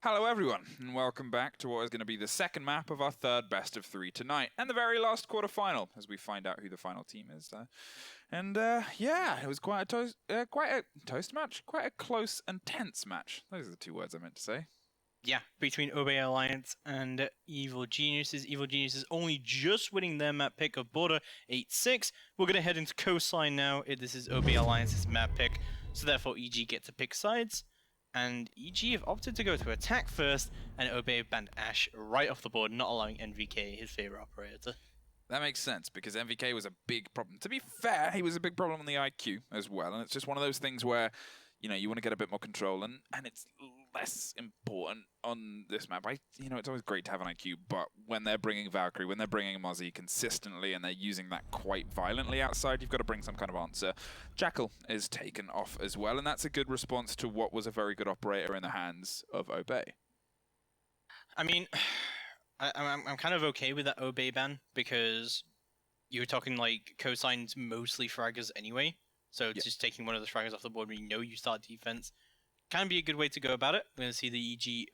Hello everyone, and welcome back to what is going to be the second map of our third best of three tonight, and the very last quarter-final, as we find out who the final team is. Yeah, it was quite a toast match, quite a close and tense match. Those are the two words I meant to say. Yeah, between OGA Alliance and Evil Geniuses. Evil Geniuses only just winning their map pick of Border 8-6. We're going to head into Coastline now. This is OGA Alliance's map pick, so therefore EG get to pick sides. And EG have opted to go to attack first, and OGA banned Ash right off the board, not allowing NVK, his favorite operator. That makes sense, because MVK was a big problem. To be fair, he was a big problem on the IQ as well, and it's just one of those things where, you know, you want to get a bit more control, and it's less important on this map. It's always great to have an IQ, but when they're bringing Valkyrie, when they're bringing Mozzie consistently, and they're using that quite violently outside, you've got to bring some kind of answer. Jackal is taken off as well, and that's a good response to what was a very good operator in the hands of Obey. I mean, I'm kind of okay with that Obey ban, because you were talking like Cosign's mostly fraggers anyway. So just taking one of the fraggers off the board when you know you start defense can be a good way to go about it. We're going to see the EG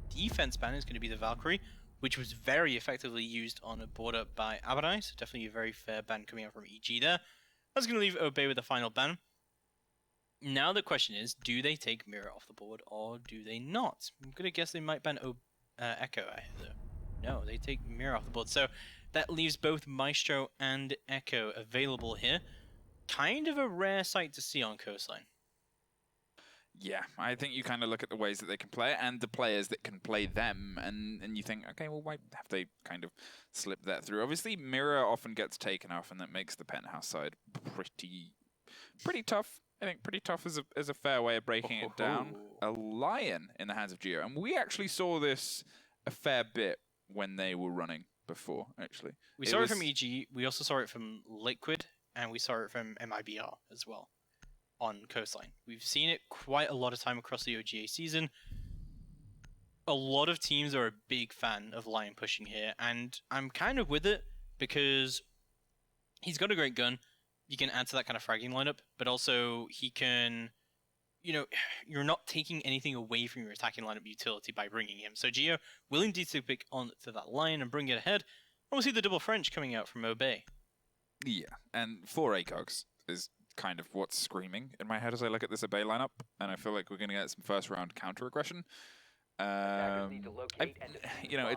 defense ban is going to be the Valkyrie, which was very effectively used on a border by Abadai, so definitely a very fair ban coming out from EG there. That's going to leave Obey with the final ban. Now the question is, do they take Mirror off the board or do they not? I'm going to guess they might ban Echo either. No, they take Mirror off the board. So that leaves both Maestro and Echo available here. Kind of a rare sight to see on Coastline. Yeah, I think you kind of look at the ways that they can play it and the players that can play them, and you think, okay, well, why have they kind of slipped that through? Obviously, Mirror often gets taken off, and that makes the Penthouse side pretty tough. I think pretty tough is a fair way of breaking it down. A Lion in the hands of Geo, and we actually saw this a fair bit when they were running before, actually. We saw it from EG, we also saw it from Liquid, and we saw it from MIBR as well on Coastline. We've seen it quite a lot of time across the OGA season. A lot of teams are a big fan of Lion pushing here, and I'm kind of with it because he's got a great gun. You can add to that kind of fragging lineup, but also he can, you're not taking anything away from your attacking lineup utility by bringing him. So Geo will indeed to pick on to that Lion and bring it ahead. And we'll see the double French coming out from Obey. Yeah, and 4 ACOGs is kind of what's screaming in my head as I look at this Obey lineup, and I feel like we're going to get some first round counter aggression. It's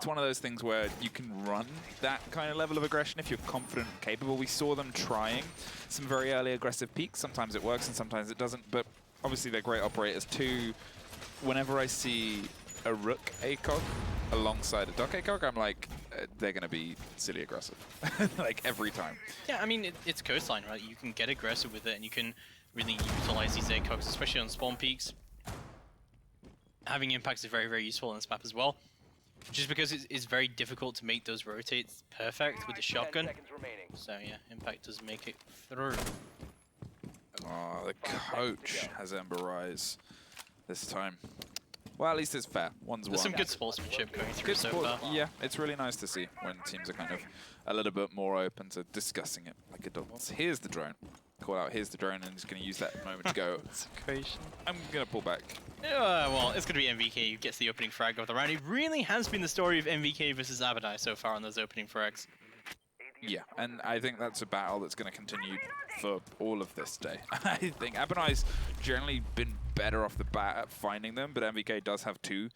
one of those things where you can run that kind of level of aggression if you're confident and capable. We saw them trying some very early aggressive peaks. Sometimes it works and sometimes it doesn't, but obviously they're great operators too. Whenever I see a Rook ACOG alongside a Dock ACOG, I'm like, they're going to be silly aggressive. Like, every time. Yeah, I mean, it's Coastline, right? You can get aggressive with it, and you can really utilize these ACOGs, especially on spawn peaks. Having impacts is very, very useful in this map as well. Just because it's very difficult to make those rotates perfect with the shotgun. So yeah, impact does make it through. Oh, the coach has Ember Rise this time. Well, at least it's fair. There's some good sportsmanship going through so far. Yeah, it's really nice to see when teams are kind of a little bit more open to discussing it like adults. Here's the drone. Call out, here's the drone, and he's going to use that moment to go. I'm going to pull back. Well, it's going to be MVK who gets the opening frag of the round. It really has been the story of MVK versus Abadai so far on those opening frags. Yeah, and I think that's a battle that's going to continue for all of this day. I think Abadai's generally been better off the bat at finding them, but MVK does have 2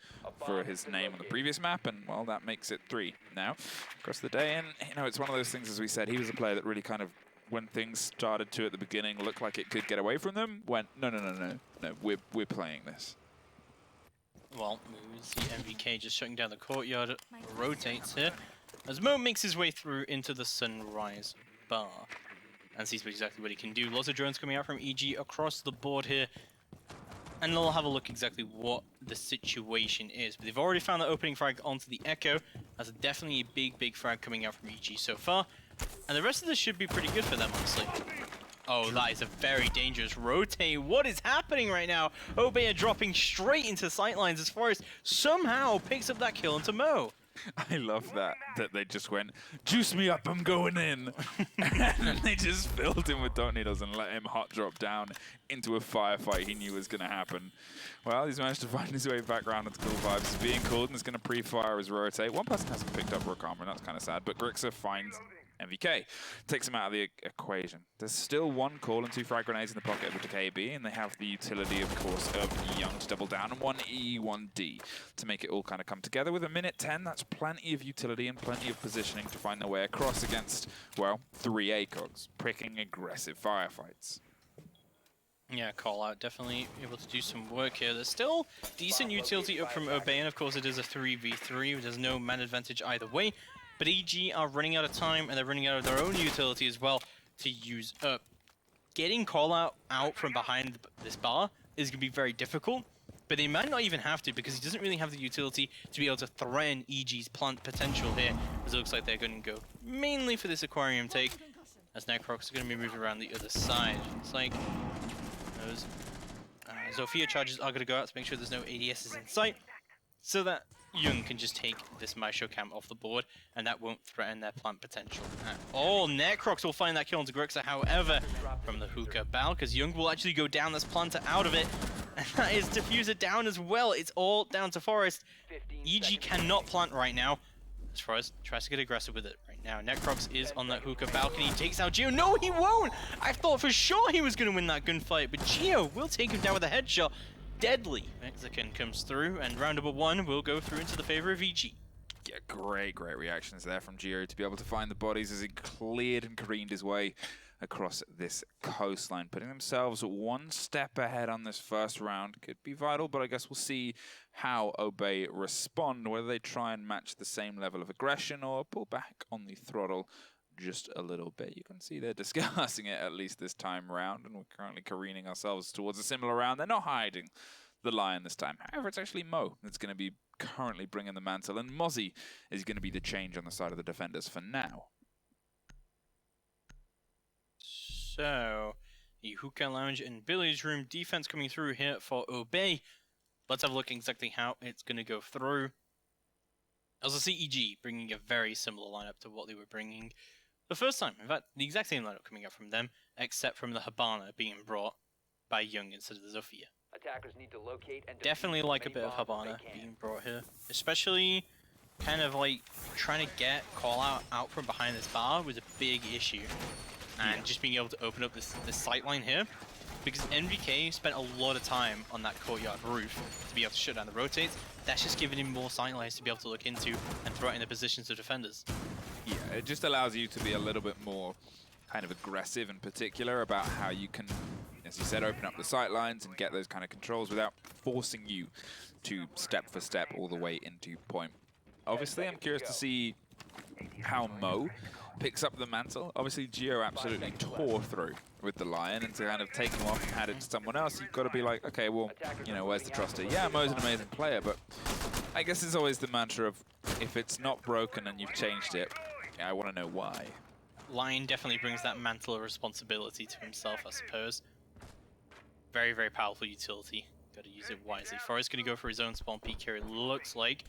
for his name on the previous map, and, well, that makes it 3 now across the day. And, it's one of those things, as we said, he was a player that really kind of, when things started to, at the beginning, look like it could get away from them, went, no, we're playing this. Well, we see MVK just shutting down the courtyard, rotates here, as Mo makes his way through into the Sunrise Bar, and sees exactly what he can do. Lots of drones coming out from EG across the board here, and they'll have a look exactly what the situation is. But they've already found the opening frag onto the Echo. That's definitely a big frag coming out from EG so far, and the rest of this should be pretty good for them, honestly. Oh, that is a very dangerous rotate. What is happening right now? Obey are dropping straight into sightlines as Forest somehow picks up that kill onto Mo. I love that they just went, juice me up, I'm going in. And they just filled him with dot needles and let him hot drop down into a firefight he knew was going to happen. Well, he's managed to find his way back around into Cool Vibes. He's being called and is going to pre-fire his rotate. One person hasn't picked up Rakama, and that's kind of sad, but Grixer finds MVK, takes him out of the equation. There's still one call and 2 frag grenades in the pocket of the KB, and they have the utility, of course, of Young to double down, and 1 E, 1 D to make it all kind of come together. With a minute 10, that's plenty of utility and plenty of positioning to find their way across against, well, 3 ACOGs, pricking aggressive firefights. Yeah, call out definitely able to do some work here. There's still decent utility up from Obey, and of course it is a 3v3. There's no man advantage either way. But EG are running out of time, and they're running out of their own utility as well to use up. Getting call out from behind this bar is going to be very difficult, but they might not even have to because he doesn't really have the utility to be able to threaten EG's plant potential here, as it looks like they're going to go mainly for this aquarium take, as Necrox are going to be moving around the other side. It's like those Zofia charges are going to go out to make sure there's no ADSs in sight, so that Young can just take this Maestro Camp off the board, and that won't threaten their plant potential at all. Necrox will find that kill onto Grixer, however, from the hookah Bal, because Young will actually go down this planter out of it, and that is Diffuser down as well. It's all down to Forest. EG cannot plant right now, as Forest tries to get aggressive with it right now. Necrox is on that hookah balcony, takes out Geo. No, he won't! I thought for sure he was going to win that gunfight, but Geo will take him down with a headshot. Deadly Mexican comes through, and round number 1 will go through into the favor of EG. Yeah, great reactions there from Geo to be able to find the bodies as he cleared and careened his way across this coastline, putting themselves 1 step ahead on this first round. Could be vital, but I guess we'll see how Obey respond, whether they try and match the same level of aggression or pull back on the throttle just a little bit. You can see they're discussing it at least this time round, and we're currently careening ourselves towards a similar round. They're not hiding the lion this time. However, it's actually Mo that's going to be currently bringing the mantle, and Mozzie is going to be the change on the side of the defenders for now. So, the hookah lounge and billiards room defense coming through here for Obey. Let's have a look exactly how it's going to go through. As I see EG bringing a very similar lineup to what they were bringing the first time. In fact, the exact same lineup coming up from them, except from the Habana being brought by Young instead of the Zofia. Attackers need to locate and Definitely like a bit of Habana being brought here, especially kind of like trying to get call out from behind this bar was a big issue, and just being able to open up this sight line here, because NVK spent a lot of time on that courtyard roof to be able to shut down the rotates. That's just giving him more sight lines to be able to look into and threaten the positions of defenders. Yeah, it just allows you to be a little bit more kind of aggressive and particular about how you can, as you said, open up the sight lines and get those kind of controls without forcing you to step for step all the way into point. Obviously, I'm curious to see how Mo picks up the mantle. Obviously, Geo absolutely tore through with the Lion, and to kind of take him off and hand it to someone else, you've got to be like, okay, well, you know, where's the truster? Yeah, Mo's an amazing player, but I guess it's always the mantra of, if it's not broken and you've changed it, I want to know why. Lion definitely brings that mantle of responsibility to himself, I suppose. Very, very powerful utility. Got to use it wisely. Forrest's going to go for his own spawn peek here, it looks like.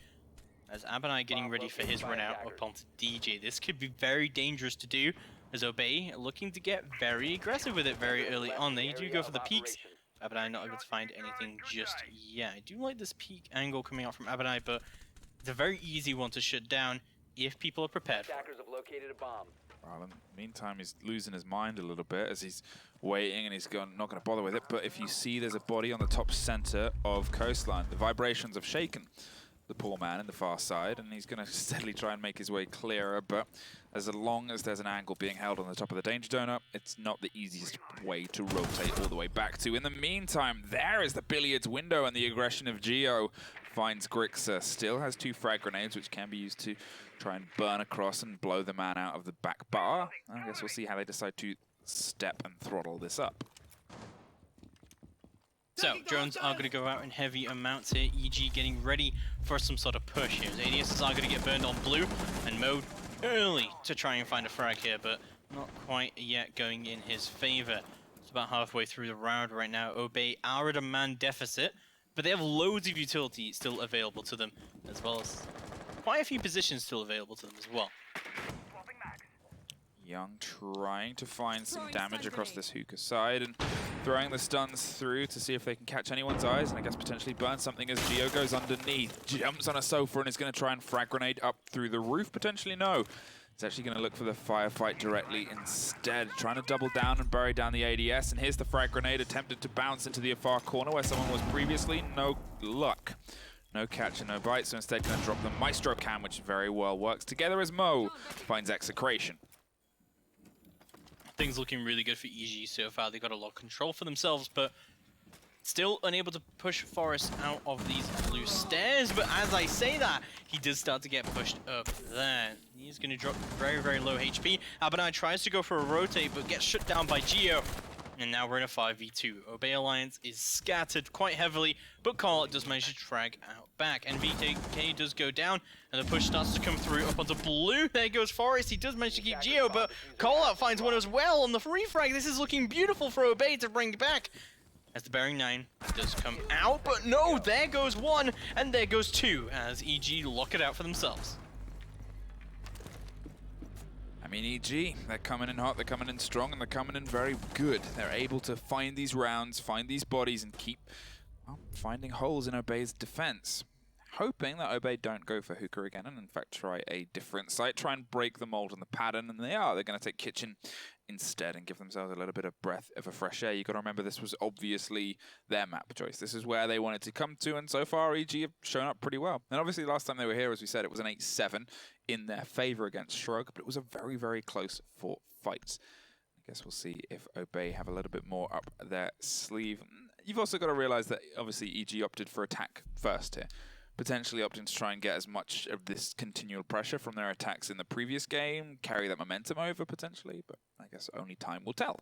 As Abanai getting ready for his run out up onto DJ. This could be very dangerous to do, as Obey looking to get very aggressive with it very early on. They do go for the peaks. Abanai not able to find anything just yet. I do like this peak angle coming out from Abanai, but it's a very easy one to shut down if people are prepared for it. Attackers have located a bomb. Well, in the meantime, he's losing his mind a little bit as he's waiting, and he's not going to bother with it. But if you see there's a body on the top center of coastline, the vibrations have shaken the poor man in the far side, and he's going to steadily try and make his way clearer. But as long as there's an angle being held on the top of the danger donut, it's not the easiest way to rotate all the way back to. In the meantime, there is the billiards window, and the aggression of Geo finds Grixer. Still has 2 frag grenades, which can be used to try and burn across and blow the man out of the back bar. I guess we'll see how they decide to step and throttle this up. So, drones are going to go out in heavy amounts here. EG getting ready for some sort of push here. ADSs are going to get burned on blue, and Mode early to try and find a frag here, but not quite yet going in his favor. It's about halfway through the round right now. Obey are at a man deficit, but they have loads of utility still available to them, as well as quite a few positions still available to them as well. Young trying to find some damage across this hookah side and throwing the stuns through to see if they can catch anyone's eyes and I guess potentially burn something as Gio goes underneath, jumps on a sofa and is going to try and frag grenade up through the roof. Potentially no. It's actually going to look for the firefight directly instead, trying to double down and bury down the ADS. And here's the frag grenade attempted to bounce into the far corner where someone was previously. No luck. No catch and no bite, so instead going to drop the Maestro Cam, which very well works together as Mo finds execration. Things looking really good for EG so far. They got a lot of control for themselves, but still unable to push Forest out of these blue stairs. But as I say that, he does start to get pushed up there. He's going to drop very, very low HP. Abanai tries to go for a rotate, but gets shut down by Gio. And now we're in a 5v2. Obey Alliance is scattered quite heavily, but Carl does manage to drag out back. And VK does go down, and the push starts to come through up onto blue. There goes Forest. He does manage to keep Gio, but Callout finds one as well on the refrag. This is looking beautiful for Obey to bring back. As the Bearing 9 does come out, but no, there goes one, and there goes two, as EG lock it out for themselves. I mean, EG, they're coming in hot, they're coming in strong, and they're coming in very good. They're able to find these rounds, find these bodies, and keep finding holes in Obey's defense. Hoping that Obey don't go for hookah again, and in fact try a different site, try and break the mold and the pattern, and they're going to take kitchen instead and give themselves a little bit of breath of a fresh air. You've got to remember this was obviously their map choice. This is where they wanted to come to, and so far EG have shown up pretty well. And obviously last time they were here, as we said, it was an 8-7 in their favor against Shrug, but it was a very, very close fought fight. I guess we'll see if Obey have a little bit more up their sleeve. You've also got to realize that obviously EG opted for attack first here. Potentially opting to try and get as much of this continual pressure from their attacks in the previous game, carry that momentum over potentially, but I guess only time will tell.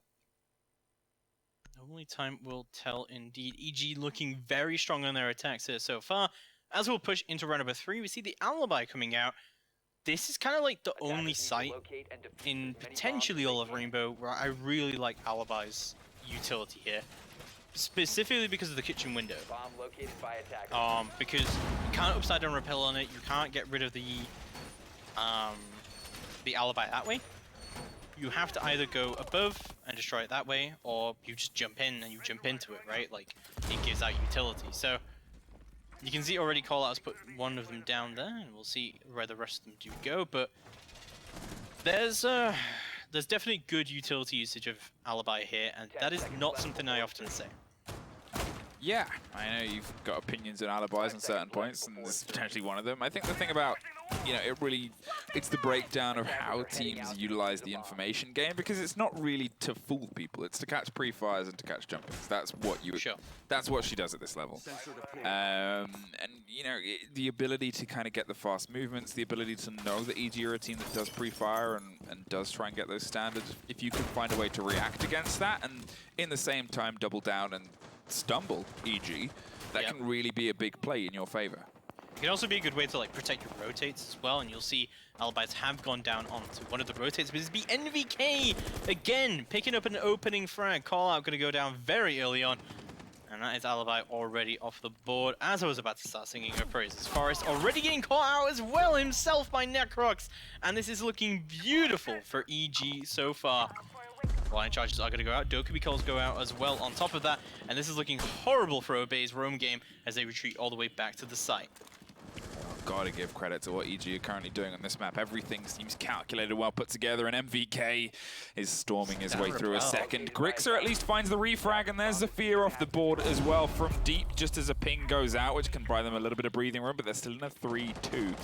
Only time will tell indeed. EG looking very strong on their attacks here so far. As we'll push into round number 3, we see the Alibi coming out. This is kind of like the only site in potentially all of Rainbow where I really like Alibi's utility here. Specifically because of the kitchen window. Because you can't upside down rappel on it, you can't get rid of the Alibi that way. You have to either go above and destroy it that way, or you just jump in and you jump into it, right? Like, it gives out utility. So, you can see already Callout has put one of them down there, and we'll see where the rest of them do go, but there's definitely good utility usage of Alibi here, and that is not something I often say. Yeah, I know you've got opinions on alibis on certain points, and this is potentially one of them. I think the thing about, it's the breakdown of how teams utilize the information game, because it's not really to fool people. It's to catch pre-fires and to catch jumpers. That's what that's what she does at this level. The ability to kind of get the fast movements, the ability to know that EG are a team that does pre-fire and does try and get those standards. If you can find a way to react against that, and in the same time double down and stumble EG, that can really be a big play in your favor. It can also be a good way to protect your rotates as well, and you'll see Alibis have gone down onto one of the rotates, but it's the NVK again picking up an opening frag. Callout going to go down very early on, and that is Alibi already off the board. As I was about to start singing her praises, Forest already getting caught out as well himself by Necrox, and this is looking beautiful for EG so far. Line charges are going to go out, Dokubi calls go out as well on top of that, and this is looking horrible for Obey's roam game as they retreat all the way back to the site. Gotta give credit to what EG are currently doing on this map. Everything seems calculated, well put together, and MVK is storming his way through a second. Grixer at least finds the refrag, and there's Sapphire off the board as well from deep, just as a ping goes out, which can buy them a little bit of breathing room, but they're still in a 3-2.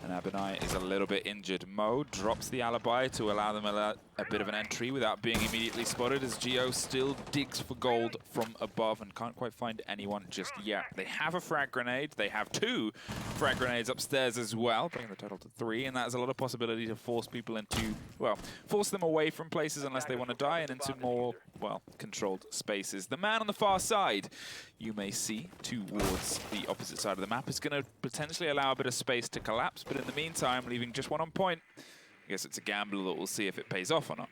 And Abanai is a little bit injured. Mo drops the Alibi to allow them a bit of an entry without being immediately spotted, as Gio still digs for gold from above and can't quite find anyone just yet. They have a frag grenade. They have 2 frag grenades upstairs as well, bringing the total to 3, and that is a lot of possibility to force people into, force them away from places unless they want to die and into more, controlled spaces. The man on the far side, you may see, towards the opposite side of the map, is going to potentially allow a bit of space to collapse, but in the meantime, leaving just one on point. I guess it's a gamble that we'll see if it pays off or not.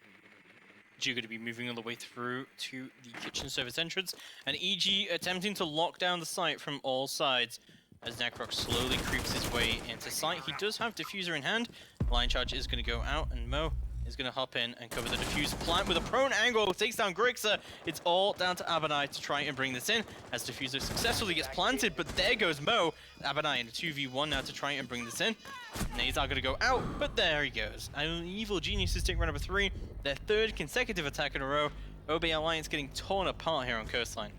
You're going to be moving all the way through to the kitchen service entrance, and EG attempting to lock down the site from all sides. as Necrox slowly creeps his way into sight. He does have Diffuser in hand. Line Charge is going to go out, and Mo is going to hop in and cover the Diffuse plant with a prone angle. Takes down Grixer. It's all down to Abanai to try and bring this in, as Diffuser successfully gets planted, but there goes Mo. Abanai in a 2v1 now to try and bring this in. Nades are going to go out, but there he goes. And Evil Geniuses take round number 3, their 3rd consecutive attack in a row. OB Alliance getting torn apart here on Coastline.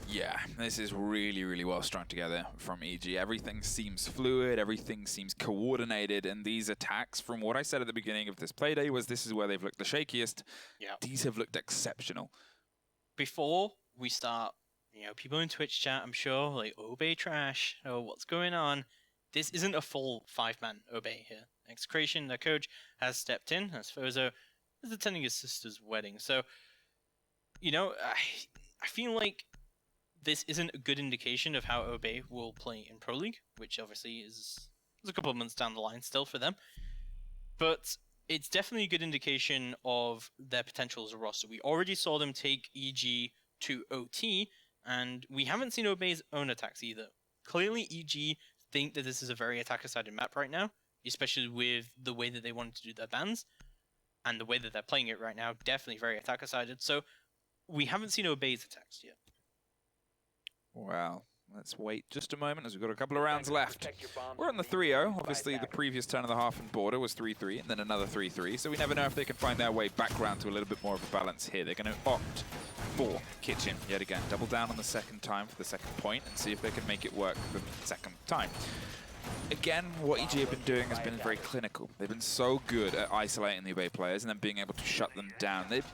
Yeah, this is really, really well strung together from EG. Everything seems fluid, everything seems coordinated, and these attacks, from what I said at the beginning of this playday, was this is where they've looked the shakiest. Yeah. These have looked exceptional. Before we start, people in Twitch chat, I'm sure, like, Obey trash, oh, what's going on? This isn't a full 5-man Obey here. Execration, their coach, has stepped in, as Fozo is attending his sister's wedding. So, I feel like this isn't a good indication of how Obey will play in Pro League, which obviously is a couple of months down the line still for them. But it's definitely a good indication of their potential as a roster. We already saw them take EG to OT, and we haven't seen Obey's own attacks either. Clearly, EG think that this is a very attacker-sided map right now, especially with the way that they wanted to do their bans, and the way that they're playing it right now, definitely very attacker-sided. So we haven't seen Obey's attacks yet. Well, let's wait just a moment as we've got a couple of rounds left. We're on the 3-0. Obviously, the previous turn of the half and border was 3-3, and then another 3-3. So we never know if they can find their way back round to a little bit more of a balance here. They're going to opt for Kitchen yet again. Double down on the second time for the second point and see if they can make it work the second time. Again, what EG have been doing has been very clinical. They've been so good at isolating the Obey players and then being able to shut them down. They've,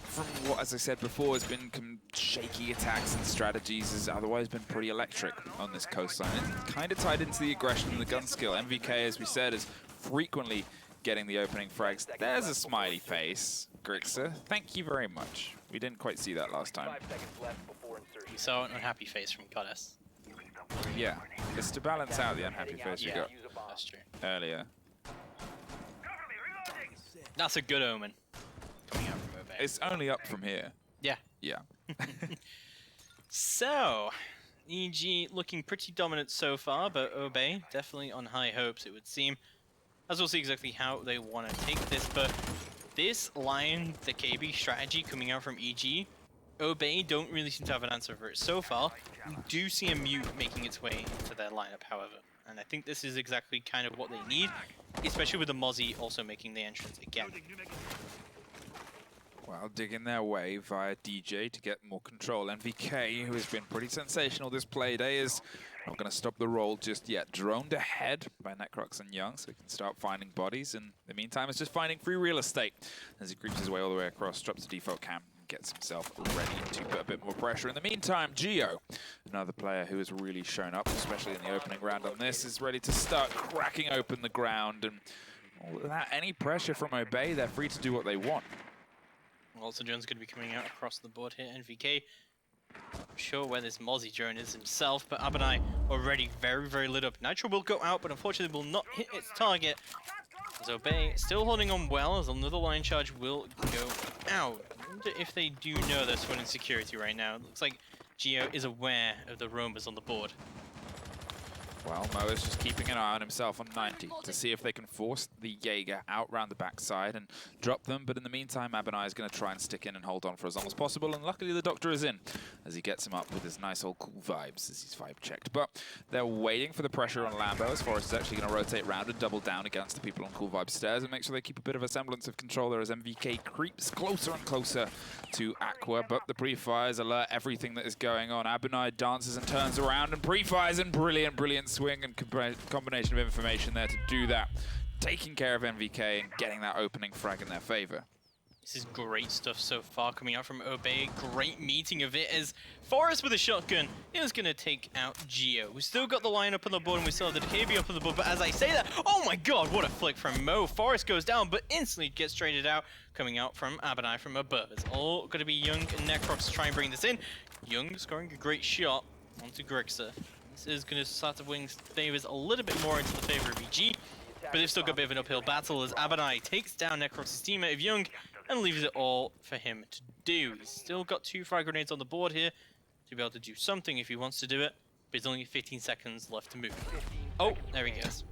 from what, as I said before, has been shaky attacks and strategies, has otherwise been pretty electric on this coastline. It's kind of tied into the aggression and the gun skill. MVK, as we said, is frequently getting the opening frags. There's a smiley face, Grixer. Thank you very much. We didn't quite see that last time. We saw an unhappy face from Goddess. Yeah, it's to balance out the unhappy face we got That's true. earlier. That's a good omen coming out from Obey. It's only up from here. Yeah. Yeah. So, EG looking pretty dominant so far, but Obey definitely on high hopes, it would seem. As we'll see exactly how they want to take this, but this line, the KB strategy coming out from EG, Obey don't really seem to have an answer for it so far. We do see a mute making its way into their lineup, however. And I think this is exactly kind of what they need, especially with the Mozzie also making the entrance again. Well, digging their way via DJ to get more control. MVK, who has been pretty sensational this playday, is not going to stop the roll just yet. Droned ahead by Necrox and Young, so he can start finding bodies. In the meantime, it's just finding free real estate as he creeps his way all the way across, drops the default cam, gets himself ready to put a bit more pressure. In the meantime, Geo, another player who has really shown up, especially in the opening round on this, is ready to start cracking open the ground. And without any pressure from Obey, they're free to do what they want. Also, Jones going to be coming out across the board here. NVK, I'm sure where this Mozzie drone is himself, but Abanai already very, very lit up. Nitro will go out, but unfortunately will not hit its target. As Obey still holding on well, as another line charge will go out. I wonder if they do know they're swimming security right now. It looks like Geo is aware of the roamers on the board. Well, Mo is just keeping an eye on himself on 90 to see if they can force the Jaeger out round the backside and drop them. But in the meantime, Abanai is going to try and stick in and hold on for as long as possible. And luckily, the Doctor is in as he gets him up with his nice old cool vibes as he's vibe checked. But they're waiting for the pressure on Lambo as Forrest is actually going to rotate round and double down against the people on cool vibe stairs and make sure they keep a bit of a semblance of control there as MVK creeps closer and closer to Aqua. But the pre-fires alert everything that is going on. Abanai dances and turns around and pre-fires and brilliant swing and combination of information there to do that. Taking care of MVK and getting that opening frag in their favor. This is great stuff so far coming out from Obey. Great meeting of it as Forrest with a shotgun is going to take out Geo. We still got the line up on the board and we still have the KB up on the board, but as I say that, oh my god, what a flick from Mo. Forrest goes down, but instantly gets traded out, coming out from Abanai from above. It's all going to be Young and Necrox to try and bring this in. Young scoring a great shot onto Grixer. This is going to start to wing favors a little bit more into the favor of EG, but they've still got a bit of an uphill battle as Abanai takes down Necrox's teammate of Young and leaves it all for him to do. He's still got 2 frag grenades on the board here to be able to do something if he wants to do it. there's only 15 seconds left to move. Oh, there he goes.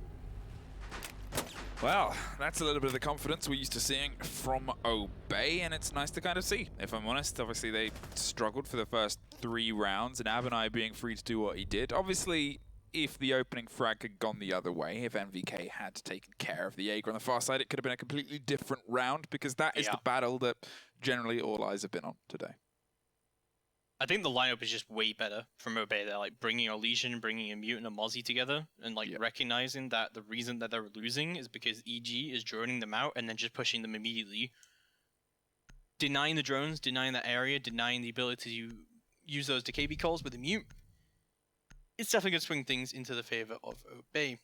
Well, that's a little bit of the confidence we're used to seeing from OGA, and it's nice to kind of see, if I'm honest. Obviously, they struggled for the first 3 rounds, and Abinai being free to do what he did. Obviously, if the opening frag had gone the other way, if MVK had taken care of the Jaeger on the far side, it could have been a completely different round, because that is the battle that generally all eyes have been on today. I think the lineup is just way better from OGA. They're like bringing a Legion, bringing a Mutant, and a Mozzie together, and like recognizing that the reason that they're losing is because EG is droning them out and then just pushing them immediately. Denying the drones, denying that area, denying the ability to use those to KB calls with the Mute. It's definitely going to swing things into the favor of OGA.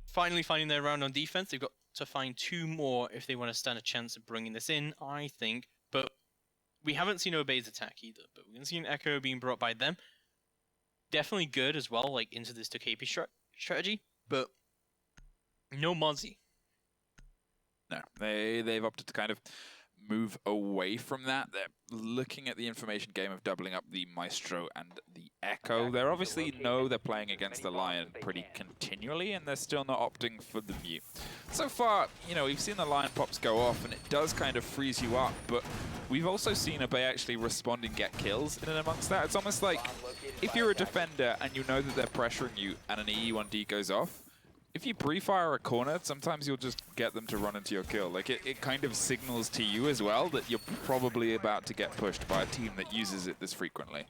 Finally finding their round on defense. They've got to find 2 more if they want to stand a chance of bringing this in, I think. But we haven't seen OGA's attack either, but we can see an Echo being brought by them. Definitely good as well, like into this KP strategy, but no Mozzie. No, they've opted to kind of move away from that. They're looking at the information game of doubling up the Maestro and the Echo. They obviously know they're playing against the Lion pretty continually, and they're still not opting for the Mute. So far, you know, we've seen the Lion pops go off, and it does kind of freeze you up, but we've also seen OGA actually respond and get kills in and amongst that. It's almost like if you're a defender and you know that they're pressuring you and an E1D goes off, if you pre-fire a corner, sometimes you'll just get them to run into your kill. Like, it kind of signals to you as well that you're probably about to get pushed by a team that uses it this frequently.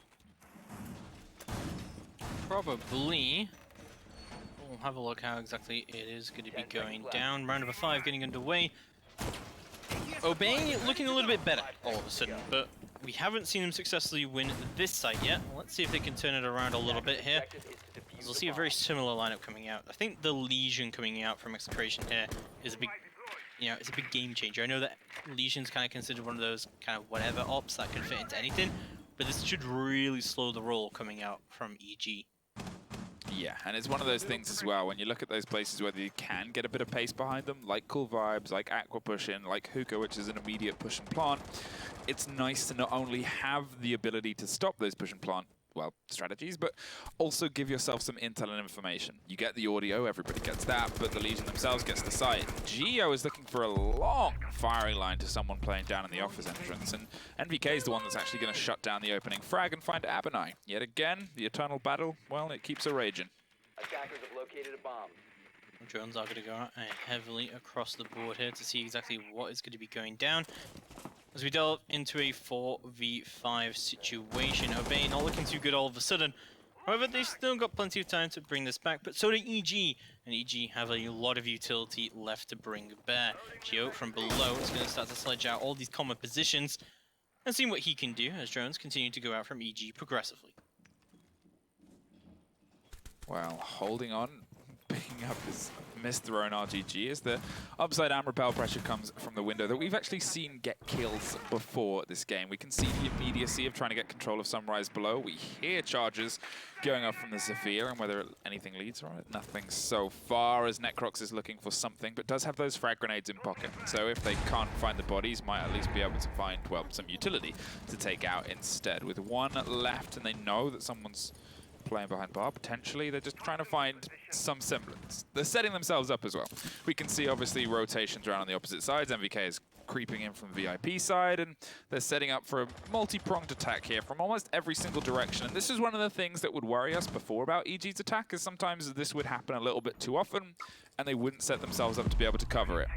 Probably. We'll have a look how exactly it is going to be going down. Round number 5 getting underway. OGA looking a little bit better all of a sudden, but we haven't seen them successfully win this side yet. Let's see if they can turn it around a little bit here. We'll see a very similar lineup coming out. I think the Legion coming out from Execration here is a big, you know, it's a big game changer. I know that Legion's kind of considered one of those kind of whatever ops that can fit into anything, but this should really slow the roll coming out from EG. Yeah, and it's one of those things as well, when you look at those places where you can get a bit of pace behind them, like Cool Vibes, like Aqua Push-In, like Hookah, which is an immediate push and plant, it's nice to not only have the ability to stop those push and plant, well, strategies, but also give yourself some intel and information. You get the audio, everybody gets that, but the Legion themselves gets the sight. Geo is looking for a long firing line to someone playing down in the office entrance, and NVK is the one that's actually going to shut down the opening frag and find Abinai. Yet again, the eternal battle, well, it keeps a raging. Attackers have located a bomb. Drones are going to go out heavily across the board here to see exactly what is going to be going down. As we delve into a 4v5 situation, OGA not looking too good all of a sudden. However, they've still got plenty of time to bring this back, but so do EG. And EG have a lot of utility left to bring bear. Geo from below is going to start to sledge out all these common positions and see what he can do as drones continue to go out from EG progressively. Well, holding on, picking up this misthrown RGG as the upside down repel pressure comes from the window that we've actually seen get kills before this game. We can see the immediacy of trying to get control of Sunrise below. We hear charges going up from the SAPPHIRE, and whether anything leads from it, nothing so far, as Necrox is looking for something, but does have those frag grenades in pocket. So if they can't find the bodies, might at least be able to find, well, some utility to take out instead. With 1 left, and they know that someone's playing behind bar, potentially. They're just trying to find some semblance. They're setting themselves up as well. We can see, obviously, rotations around on the opposite sides. MVK is creeping in from the VIP side, and they're setting up for a multi-pronged attack here from almost every single direction. And this is one of the things that would worry us before about EG's attack, is sometimes this would happen a little bit too often, and they wouldn't set themselves up to be able to cover it.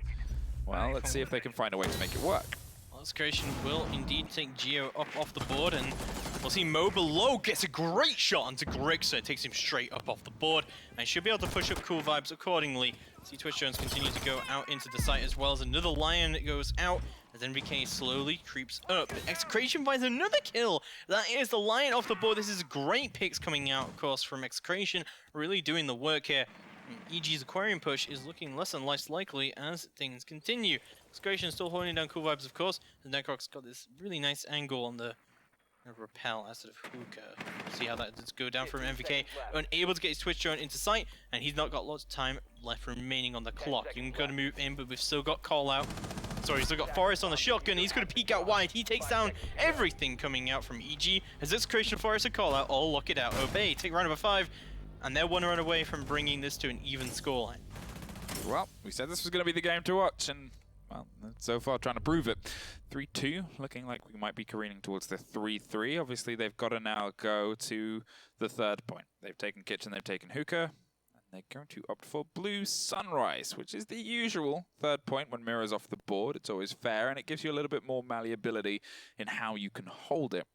Well, let's see if they can find a way to make it work. Execration will indeed take Geo up off the board, and we'll see Mo below gets a great shot onto Grixer. It takes him straight up off the board, and should be able to push up Cool Vibes accordingly. See Twitch Jones continue to go out into the site, as well as another Lion goes out, as NVK slowly creeps up. But Execration finds another kill. That is the Lion off the board. This is great picks coming out, of course, from Execration, really doing the work here. EG's Aquarium push is looking less and less likely as things continue. Execration still holding down Cool Vibes, of course. The Necrox got this really nice angle on the repel as sort of hookah. See how that does go down from MVK. Unable to get his Twitch drone into sight, and he's not got lots of time left remaining on the clock. You've got to move in, but we've still got call out. Sorry, he's still got Forrest on the shotgun. He's going to peek out wide. He takes down everything coming out from EG. As this creation of Forrest a call out, oh, lock it out. Obey, take round number 5. And they're 1 run away from bringing this to an even scoreline. Well, we said this was going to be the game to watch, and well, so far trying to prove it. 3-2, looking like we might be careening towards the 3-3. Obviously, they've got to now go to the 3rd point. They've taken Kitchen, they've taken Hookah, and they're going to opt for Blue Sunrise, which is the usual 3rd point when Mirror's off the board. It's always fair, and it gives you a little bit more malleability in how you can hold it.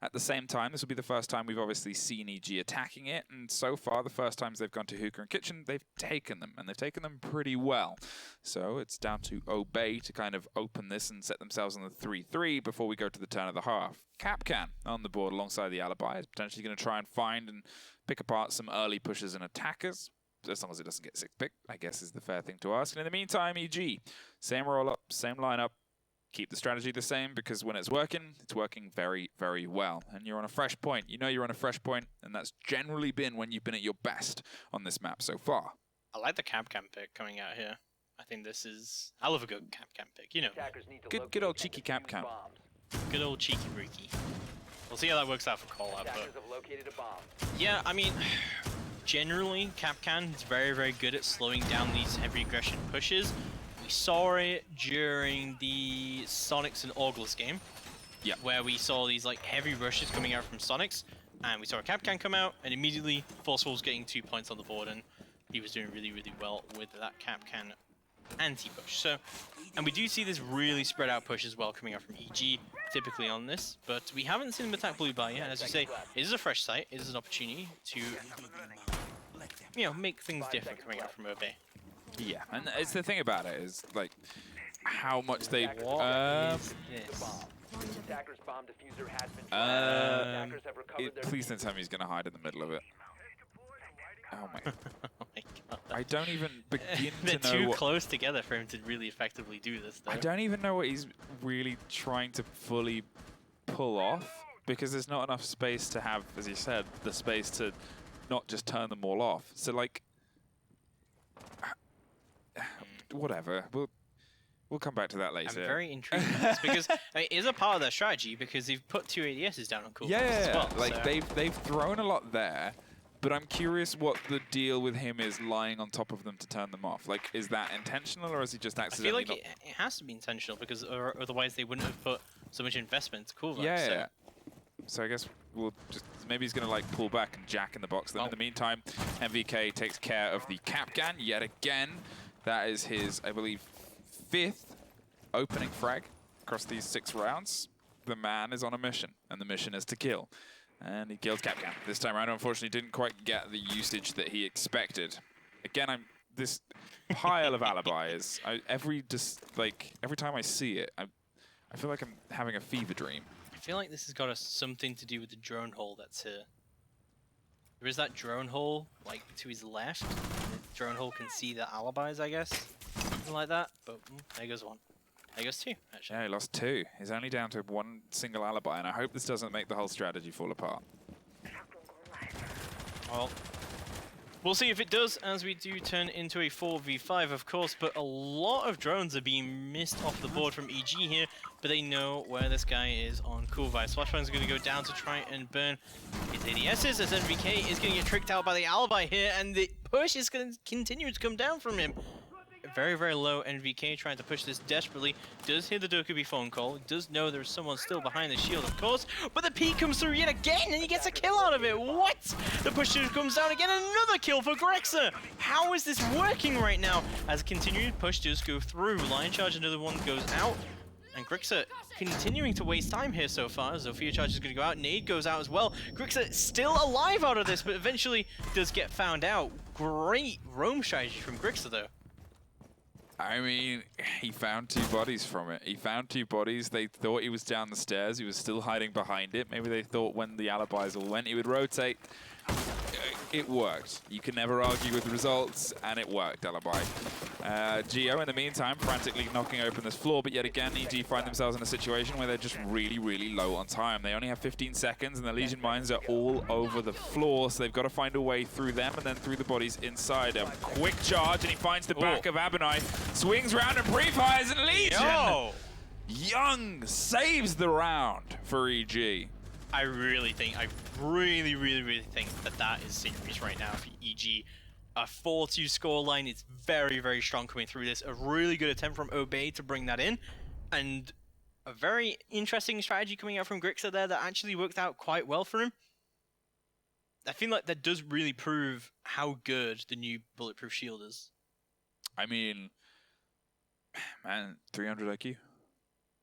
At the same time, this will be the first time we've obviously seen EG attacking it, and so far, the first times they've gone to Hookah and Kitchen, they've taken them, and they've taken them pretty well. So it's down to Obey to kind of open this and set themselves on the 3-3 before we go to the turn of the half. Capcan on the board alongside the Alibi is potentially going to try and find and pick apart some early pushers and attackers, as long as it doesn't get 6 pick, I guess is the fair thing to ask. And in the meantime, EG, same roll-up, same lineup. Keep the strategy the same, because when it's working very, very well. And you're on a fresh point. You know you're on a fresh point, and that's generally been when you've been at your best on this map so far. I like the Capcan pick coming out here. I think this is... I love a good Capcan pick, you know. Good old cheeky Capcan. Good old cheeky Rookie. We'll see how that works out for call-out, but... Yeah, I mean... Generally, Capcan is very, very good at slowing down these heavy aggression pushes. We saw it during the Sonics and Auglis game, where we saw these like heavy rushes coming out from Sonics, and we saw a Capcan come out, and immediately Forceful was getting 2 points on the board, and he was doing really, really well with that Capcan anti-push. So, and we do see this really spread out push as well coming out from EG, typically on this, but we haven't seen them attack Blue Bar yet. As you say, it is a fresh site, it is an opportunity to, you know, make things different coming out from Obey. Yeah, and it's the thing about it is like how much they. Please don't tell me he's gonna hide in the middle of it. Oh my! Oh my god! I don't even begin They're to know. too close together for him to really effectively do this, though. I don't even know what he's really trying to fully pull off, because there's not enough space to have, as you said, the space to not just turn them all off. So like. Whatever, we'll come back to that later. I'm very intrigued by this because I mean, it is a part of their strategy, because they've put 2 ADSs down on cool as well. Like so. they've thrown a lot there, but I'm curious what the deal with him is lying on top of them to turn them off. Like, is that intentional, or is he just accidentally? I feel like it has to be intentional, because otherwise they wouldn't have put so much investment into cool. Yeah. So I guess we'll just maybe he's gonna like pull back and jack in the box. Then in the meantime, MVK takes care of the Capcan yet again. That is his, I believe, 5th opening frag across these 6 rounds. The man is on a mission, and the mission is to kill. And he kills Capcan. This time around, unfortunately, didn't quite get the usage that he expected. Again, this pile of alibis. Every time I see it, I feel like I'm having a fever dream. I feel like this has got something to do with the drone hole that's here. There is that drone hole, like, to his left. The drone hole can see the alibis, I guess. Something like that. But there goes 1. There goes 2, actually. Yeah, he lost 2. He's only down to 1 single alibi, and I hope this doesn't make the whole strategy fall apart. Well, we'll see if it does, as we do turn into a 4v5, of course, but a lot of drones are being missed off the board from EG here, but they know where this guy is on Cool Vibes. Flashbang's going to go down to try and burn his ADSs, as MVK is going to get tricked out by the alibi here, and the push is going to continue to come down from him. Very, very low NVK trying to push this desperately. Does hear the Dokubi phone call. Does know there's someone still behind the shield, of course. But the P comes through yet again, and he gets a kill out of it. What? The push comes down again. Another kill for Grexa. How is this working right now? As a continued push does go through. Lion Charge, another one goes out. And Grexa continuing to waste time here so far. Zofia Charge is going to go out. Nade goes out as well. Grexa still alive out of this, but eventually does get found out. Great roam strategy from Grexa, though. I mean, he found 2 bodies from it. He found 2 bodies. They thought he was down the stairs. He was still hiding behind it. Maybe they thought when the alibis all went, he would rotate. it worked. You can never argue with the results, and it worked, Alibi. Geo, in the meantime, frantically knocking open this floor, but yet again, EG find themselves in a situation where they're just really, really low on time. They only have 15 seconds, and the Legion mines are all over the floor, so they've got to find a way through them and then through the bodies inside. A quick charge, and he finds the back of Abinai, swings round and pre-fires, and Legion! Young saves the round for EG. I really think that is serious right now for EG. A 4-2 scoreline is very, very strong coming through this. A really good attempt from Obey to bring that in. And a very interesting strategy coming out from Grixer there that actually worked out quite well for him. I feel like that does really prove how good the new Bulletproof Shield is. I mean, man, 300 IQ.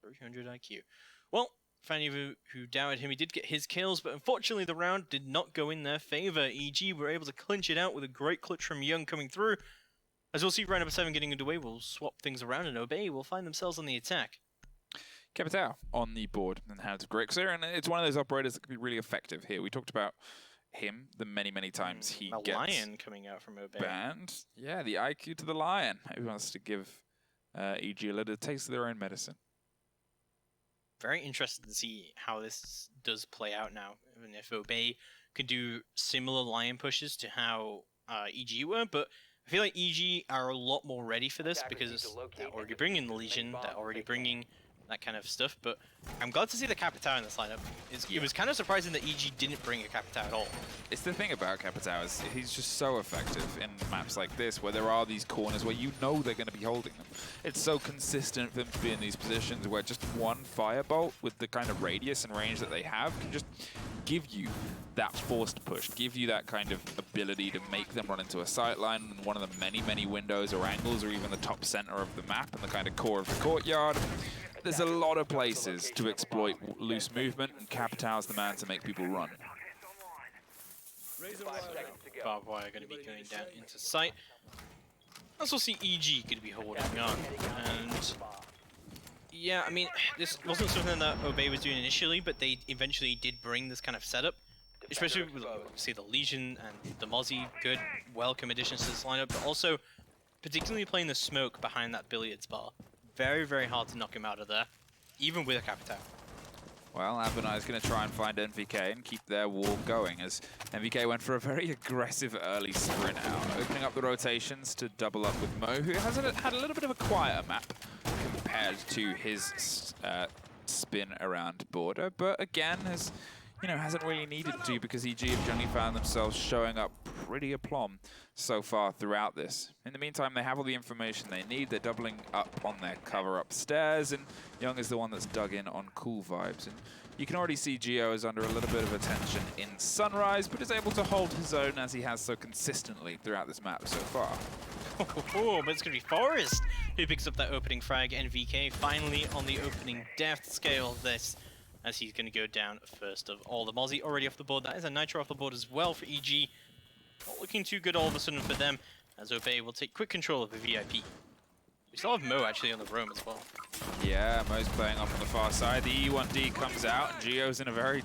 300 IQ. Well, for any of you who doubted him, he did get his kills, but unfortunately the round did not go in their favor. EG were able to clinch it out with a great clutch from Young coming through. As we'll see round number 7 getting underway, we'll swap things around and Obey will find themselves on the attack. Capitao on the board in the hands of Grixer, and it's one of those operators that can be really effective here. We talked about him the many, many times he a gets lion coming out from Obey. banned. Yeah, the IQ to the lion. Maybe wants to give EG a little taste of their own medicine. Very interested to see how this does play out now, and if Obey could do similar lion pushes to how EG were, but I feel like EG are a lot more ready for this because they're already bringing the Legion, they're already bringing that kind of stuff, but I'm glad to see the Capitao in this lineup. It was kind of surprising that EG didn't bring a Capitao at all. It's the thing about Capitao is he's just so effective in maps like this where there are these corners where you know they're going to be holding them. It's so consistent for them to be in these positions where just one firebolt with the kind of radius and range that they have can just give you that forced push, give you that kind of ability to make them run into a sightline in one of the many, many windows or angles, or even the top center of the map and the kind of core of the courtyard. There's a lot of places to exploit loose movement, and Capitao's the man to make people run. Barbed wire going to be going down into sight. As we'll see EG going to be holding on. And yeah, I mean, this wasn't something that Obey was doing initially, but they eventually did bring this kind of setup. Especially with, see, the Legion and the Mozzie, good, welcome additions to this lineup, but also particularly playing the smoke behind that billiards bar. Very, very hard to knock him out of there, even with a Capitao. Well, Abinai is going to try and find MVK and keep their wall going, as MVK went for a very aggressive early sprint out, opening up the rotations to double up with Mo, who has had a little bit of a quieter map compared to his spin around border, but again hasn't really needed to, because EG have generally found themselves showing up pretty aplomb so far throughout this. In the meantime, they have all the information they need. They're doubling up on their cover upstairs, and Young is the one that's dug in on cool vibes. And you can already see Geo is under a little bit of attention in Sunrise, but is able to hold his own as he has so consistently throughout this map so far. Oh, but it's going to be Forrest who picks up that opening frag. NVK finally on the opening death scale of this, as he's going to go down first of all. The Mozzie already off the board. That is a Nitro off the board as well for EG. Not looking too good all of a sudden for them, as Obey will take quick control of the VIP. We still have Mo actually on the roam as well. Yeah, Mo's playing off on the far side. The E1D comes out, and Geo's in a very,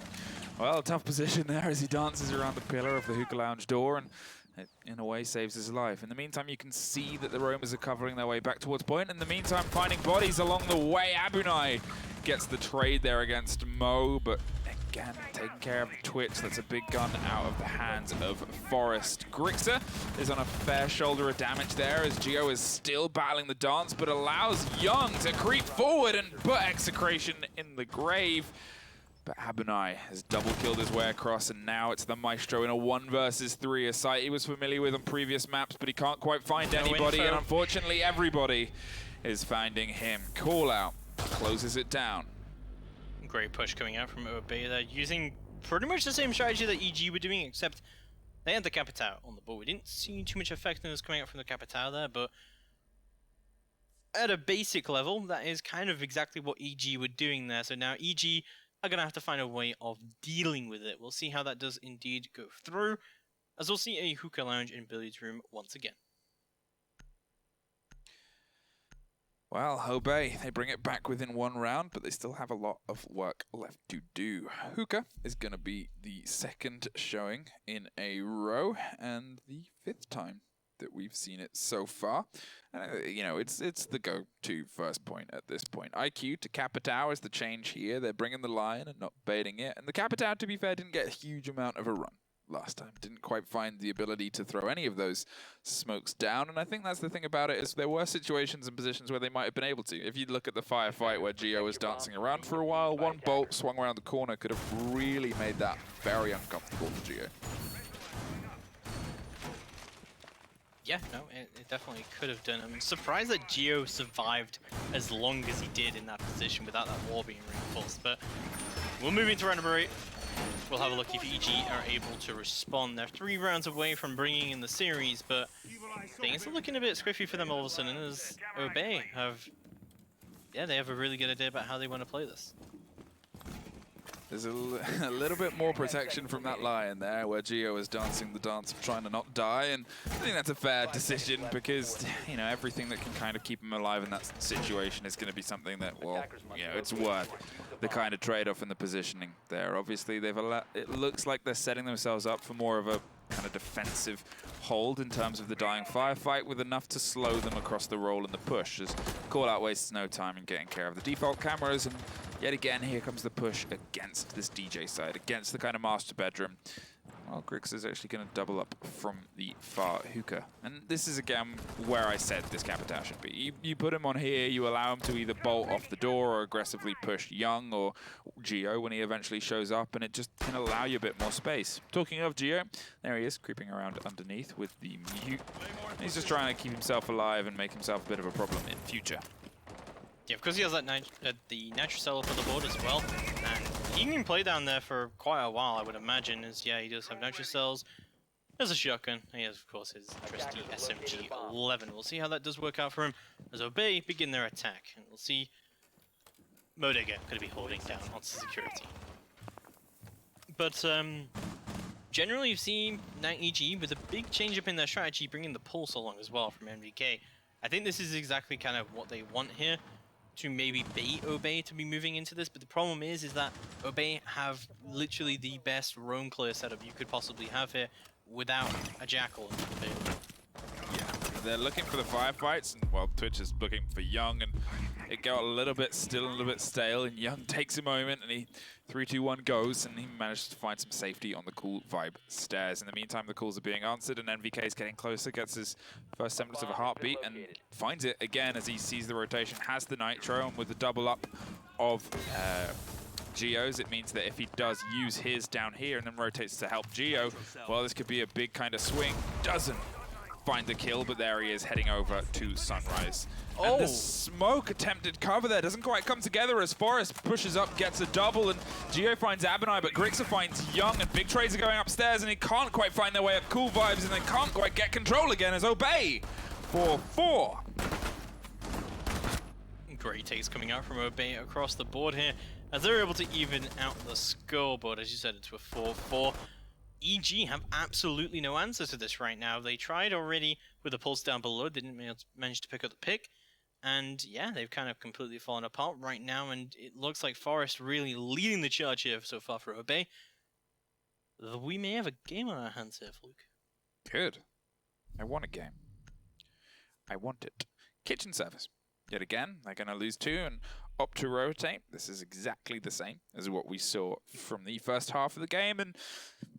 well, tough position there as he dances around the pillar of the hookah lounge door, and it, in a way, saves his life. In the meantime, you can see that the roamers are covering their way back towards point. In the meantime, finding bodies along the way. Abunai gets the trade there against Mo, but again, taking care of the twitch. That's a big gun out of the hands of Forrest. Grixer is on a fair shoulder of damage there, as Geo is still battling the dance, but allows Young to creep forward and put Execration in the grave. But Abunai has double killed his way across, and now it's the Maestro in a 1 versus 3, a sight he was familiar with on previous maps, but he can't quite find anybody, and unfortunately everybody is finding him. Call out closes it down. Great push coming out from Obey there, using pretty much the same strategy that EG were doing, except they had the Capitao on the board. We didn't see too much effectiveness coming out from the Capitao there, but at a basic level, that is kind of exactly what EG were doing there. So now EG are going to have to find a way of dealing with it. We'll see how that does indeed go through, as we'll see a hookah lounge and billiards room once again. Well, Obey, they bring it back within 1 round, but they still have a lot of work left to do. Hookah is going to be the second showing in a row, and the 5th time that we've seen it so far. You know, it's the go-to first point at this point. IQ to Capitao is the change here. They're bringing the Lion and not baiting it. And the Capitao, to be fair, didn't get a huge amount of a run last time. Didn't quite find the ability to throw any of those smokes down. And I think that's the thing about it, is there were situations and positions where they might have been able to. If you look at the firefight where Geo was dancing around for a while, one bolt swung around the corner could have really made that very uncomfortable for Geo. Yeah, no, it definitely could have done. I'm surprised that Geo survived as long as he did in that position without that wall being reinforced. But we'll move into round number 8. We'll have a look if EG are able to respond. They're 3 rounds away from bringing in the series, but things are looking a bit squiffy for them all of a sudden, as Obey have, yeah, they have a really good idea about how they want to play this. There's a little bit more protection from that Lion there, where Geo is dancing the dance of trying to not die, and I think that's a fair decision because, you know, everything that can kind of keep him alive in that situation is going to be something that, well, you know, it's worth the kind of trade-off in the positioning there. Obviously, it looks like they're setting themselves up for more of a kind of defensive hold in terms of the dying firefight, with enough to slow them across the roll and the push, as Call-Out wastes no time in getting care of the default cameras, and yet again, here comes the push against this DJ side, against the kind of master bedroom. Well, Griggs is actually going to double up from the far hookah. And this is again where I said this Capitao should be. You put him on here, you allow him to either bolt off the door or aggressively push Young or Geo when he eventually shows up, and it just can allow you a bit more space. Talking of Geo, there he is, creeping around underneath with the mute. He's just trying to keep himself alive and make himself a bit of a problem in future. Yeah, because he has that the Nitrocell for the board as well, and he can play down there for quite a while, I would imagine, as yeah, he does have Nitrocells. There's a shotgun, and he has, of course, his trusty SMG-11. We'll see how that does work out for him as Obey begin their attack, and we'll see Modega going to be holding down onto security. But generally, you've seen EG with a big change up in their strategy, bringing the pulse along as well from MVK. I think this is exactly kind of what they want here, to maybe bait Obey to be moving into this, but the problem is that Obey have literally the best roam clear setup you could possibly have here without a Jackal. Yeah, they're looking for the firefights, and well, Twitch is looking for Young, and it got a little bit still, a little bit stale, and Young takes a moment, and he 3, 2, 1 goes, and he manages to find some safety on the Cool Vibe stairs. In the meantime, the calls are being answered, and NVK is getting closer, gets his first semblance of a heartbeat, and finds it again as he sees the rotation, has the Nitro, and with the double up of Geo's, it means that if he does use his down here and then rotates to help Geo, well, this could be a big kind of swing. Doesn't find the kill, but there he is heading over to Sunrise. Oh. And the smoke attempted cover there doesn't quite come together as Forest pushes up, gets a double, and Geo finds Abinai, but Grixer finds Young, and Big Trades are going upstairs, and he can't quite find their way up Cool Vibes, and they can't quite get control again as Obey for 4. Great takes coming out from Obey across the board here, as they're able to even out the scoreboard, as you said, into a 4-4. EG have absolutely no answer to this right now. They tried already with a pulse down below, they didn't manage to pick up the pick, and yeah, they've kind of completely fallen apart right now, and it looks like Forest really leading the charge here so far for Obey. We may have a game on our hands here, Fluke. Good. I want a game. I want it. Kitchen service. Yet again, they're going to lose 2 and opt to rotate. This is exactly the same as what we saw from the first half of the game, and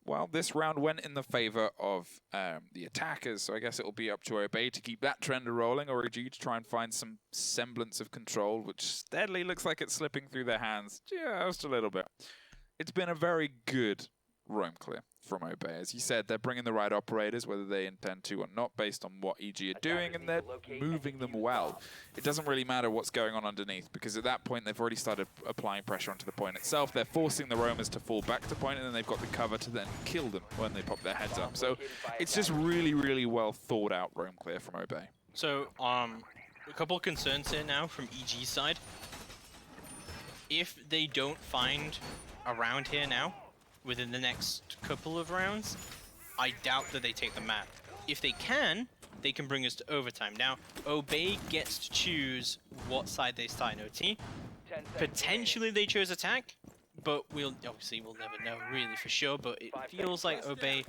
well, this round went in the favor of the attackers, so I guess it will be up to Obey to keep that trend rolling, or EG to try and find some semblance of control, which steadily looks like it's slipping through their hands just a little bit. It's been a very good roam clear from Obey. As you said, they're bringing the right operators, whether they intend to or not, based on what EG are doing, and they're moving them well. It doesn't really matter what's going on underneath, because at that point, they've already started applying pressure onto the point itself. They're forcing the roamers to fall back to point, and then they've got the cover to then kill them when they pop their heads up. So it's just really, really well thought out roam clear from Obey. So, a couple of concerns here now from EG's side. If they don't find a round here now, within the next couple of rounds, I doubt that they take the map. If they can, they can bring us to overtime. Now, Obey gets to choose what side they start in OT. 10 seconds Potentially they chose attack, but we'll never know really for sure, but it feels like Obey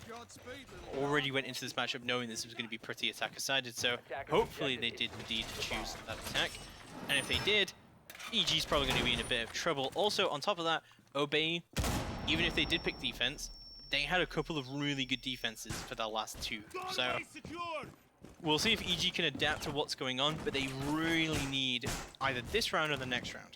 already went into this matchup knowing this was going to be pretty attacker-sided, so hopefully they did indeed choose that attack. And if they did, EG's probably going to be in a bit of trouble. Also, on top of that, Obey, even if they did pick defense, they had a couple of really good defenses for their last two. So we'll see if EG can adapt to what's going on, but they really need either this round or the next round.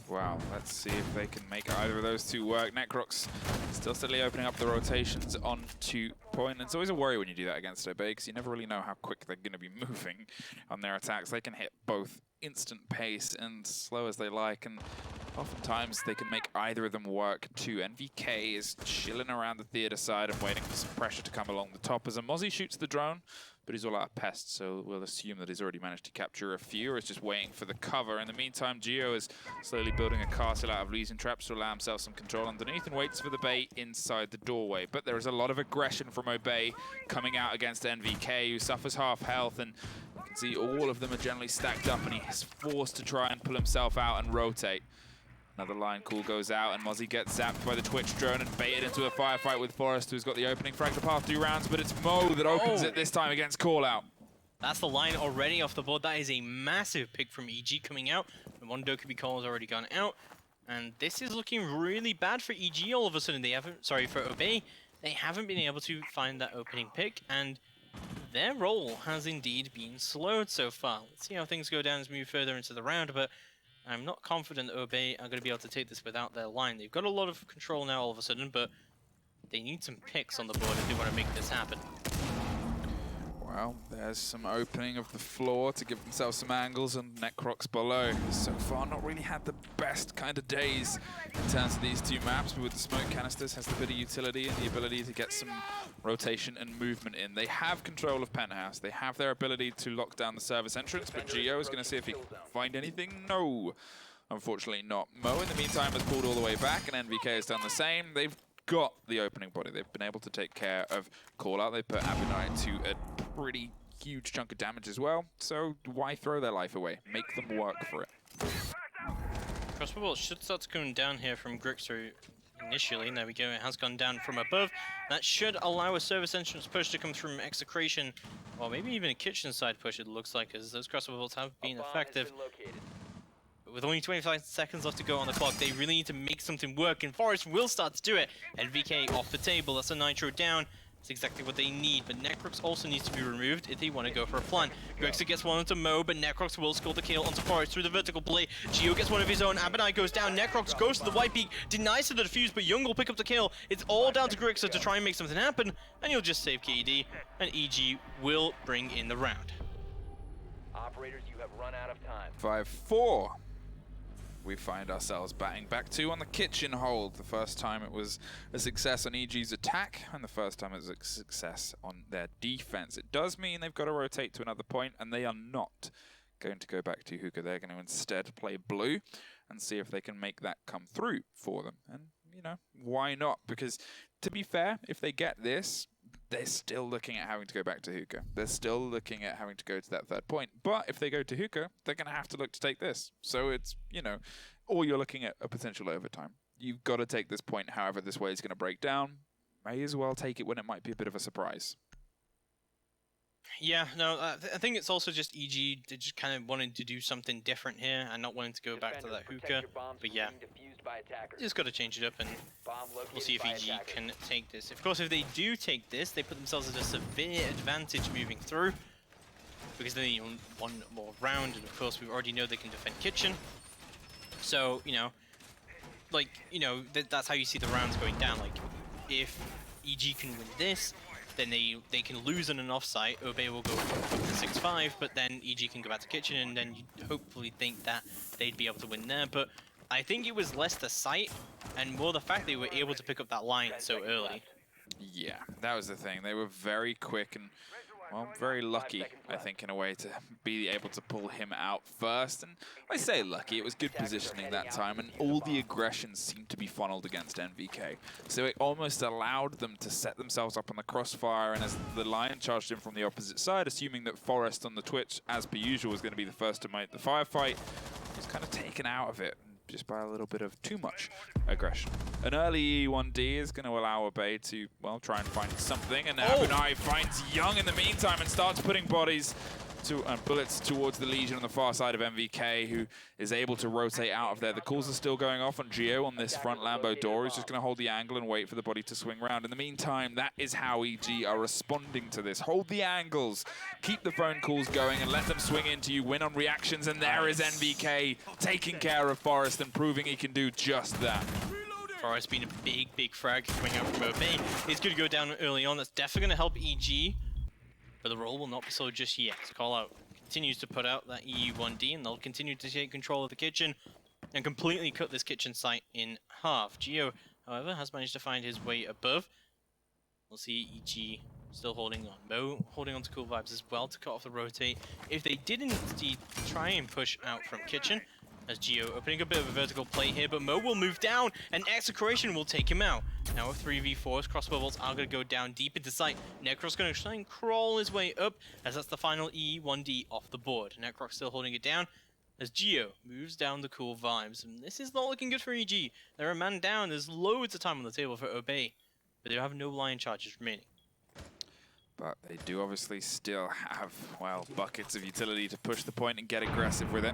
Wow, let's see if they can make either of those two work. Necrox still steadily opening up the rotations onto point. And it's always a worry when you do that against Obey, because you never really know how quick they're going to be moving on their attacks. They can hit both instant pace and slow as they like, and oftentimes they can make either of them work too. NVK is chilling around the theater side and waiting for some pressure to come along the top as a Mozzie shoots the drone, but he's all out of pests, so we'll assume that he's already managed to capture a few, or is just waiting for the cover. In the meantime, Geo is slowly building a castle out of lesion traps to allow himself some control underneath and waits for the bait inside the doorway. But there is a lot of aggression from Obey coming out against NVK, who suffers half health, and you can see all of them are generally stacked up, and he is forced to try and pull himself out and rotate. Another line call goes out, and Mozzie gets zapped by the Twitch drone and baited into a firefight with Forrest, who's got the opening frag the past 2 rounds, but it's Mo that opens it this time against Callout. That's the line already off the board. That is a massive pick from EG coming out. And one Dokubi call has already gone out. And this is looking really bad for EG all of a sudden. They haven't, sorry, for Obey, they haven't been able to find that opening pick, and their roll has indeed been slowed so far. Let's see how things go down as we move further into the round, but I'm not confident that Obey are going to be able to take this without their line. They've got a lot of control now all of a sudden, but they need some picks on the board if they want to make this happen. Well, there's some opening of the floor to give themselves some angles, and Necrox below. So far, not really had the best kind of days in terms of these two maps, but with the smoke canisters has the bit of utility and the ability to get some rotation and movement in. They have control of Penthouse. They have their ability to lock down the service entrance, but Geo is going to see if he can find anything. No, unfortunately not. Mo, in the meantime, has pulled all the way back, and NVK has done the same. They've got the opening body. They've been able to take care of Callout. They put Abinite to a pretty huge chunk of damage as well, so why throw their life away? Make them work for it. Crossbow bolt should start to come down here from Grixer initially. There we go, it has gone down from above. That should allow a service entrance push to come through from Execration, or maybe even a kitchen side push, it looks like, as those crossbow bolts have been effective. With only 25 seconds left to go on the clock, they really need to make something work, and Forrest will start to do it. NVK off the table, that's a Nitro down. That's exactly what they need, but Necrox also needs to be removed if they want to go for a flan. Grixer gets one onto Mo, but Necrox will score the kill onto Forrest through the vertical play. Geo gets one of his own, Abinai goes down, Necrox goes to the white peak, denies to the defuse, but Young will pick up the kill. It's all down to Grixer to try and make something happen, and he'll just save KD, and EG will bring in the round. Operators, you have run out of time. 5-4. We find ourselves batting back 2 on the kitchen hold. The first time it was a success on EG's attack, and the first time it was a success on their defense. It does mean they've got to rotate to another point, and they are not going to go back to Hookah. They're going to instead play blue and see if they can make that come through for them. And, you know, why not? Because, to be fair, if they get this, they're still looking at having to go back to Hookah. They're still looking at having to go to that third point. But if they go to Hookah, they're going to have to look to take this. So it's, you know, or you're looking at a potential overtime. You've got to take this point however this way is going to break down. May as well take it when it might be a bit of a surprise. Yeah, no, I think it's also just EG, they just kind of wanting to do something different here and not wanting to go back to that Hookah. But yeah, just got to change it up, and we'll see if EG can take this. Of course, if they do take this, they put themselves at a severe advantage moving through, because they need one more round, and of course we already know they can defend kitchen. So, you know, like, you know, that's how you see the rounds going down. Like, if EG can win this, then they can lose on an offsite. Obey will go up to 6-5, but then EG can go back to kitchen, and then you hopefully think that they'd be able to win there. But I think it was less the site and more the fact they were able to pick up that line so early. Yeah, that was the thing. They were very quick, and well, very lucky, I think, in a way, to be able to pull him out first. And I say lucky, it was good positioning that time, and all the aggression seemed to be funneled against NVK. So it almost allowed them to set themselves up on the crossfire, and as the Lion charged in from the opposite side, assuming that Forrest on the Twitch, as per usual, was going to be the first to make the firefight, was kind of taken out of it just by a little bit of too much aggression. An early E1D is going to allow Obey to, well, try and find something, and Abunai finds Young in the meantime and starts putting bodies to bullets towards the Legion on the far side of MVK, who is able to rotate out of there. The calls are still going off on Geo on this front Lambo door. He's just going to hold the angle and wait for the body to swing round. In the meantime, that is how EG are responding to this. Hold the angles, keep the phone calls going, and let them swing into you. Win on reactions, and there is NVK taking care of Forrest and proving he can do just that. Forrest being a big frag coming out from Obey. He's going to go down early on. That's definitely going to help EG. But the roll will not be slow just yet. Call out continues to put out that EU1D, and they'll continue to take control of the kitchen and completely cut this kitchen site in half. Geo, however, has managed to find his way above. We'll see EG still holding on. Mo holding on to Cool Vibes as well to cut off the rotate. If they didn't indeed try and push out from kitchen, as Geo opening a bit of a vertical play here, but Mo will move down, and Execration will take him out. Now with 3v4s, crossbow bolts are going to go down deep into sight. Necro's going to try and crawl his way up, as that's the final E1D off the board. Necro's still holding it down, as Geo moves down the Cool Vibes. And this is not looking good for EG. They're a man down, there's loads of time on the table for Obey, but they have no Lion charges remaining. But they do obviously still have, well, buckets of utility to push the point and get aggressive with it.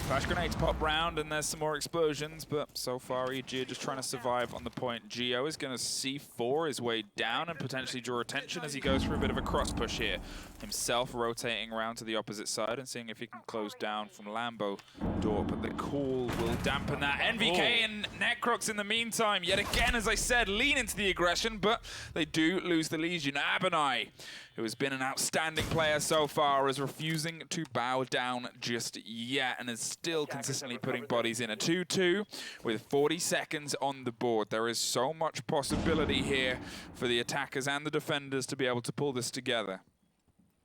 Flash grenades pop round and there's some more explosions, but so far EG are just trying to survive on the point. Geo is going to C4 his way down and potentially draw attention as he goes for a bit of a cross push here. Himself rotating around to the opposite side and seeing if he can close down from Lambo door, but the call will dampen that. NVK and Necrox in the meantime, yet again, as I said, lean into the aggression, but they do lose the Legion. Abunai, who has been an outstanding player so far, is refusing to bow down just yet and is still consistently putting bodies in. A 2-2 with 40 seconds on the board. There is so much possibility here for the attackers and the defenders to be able to pull this together.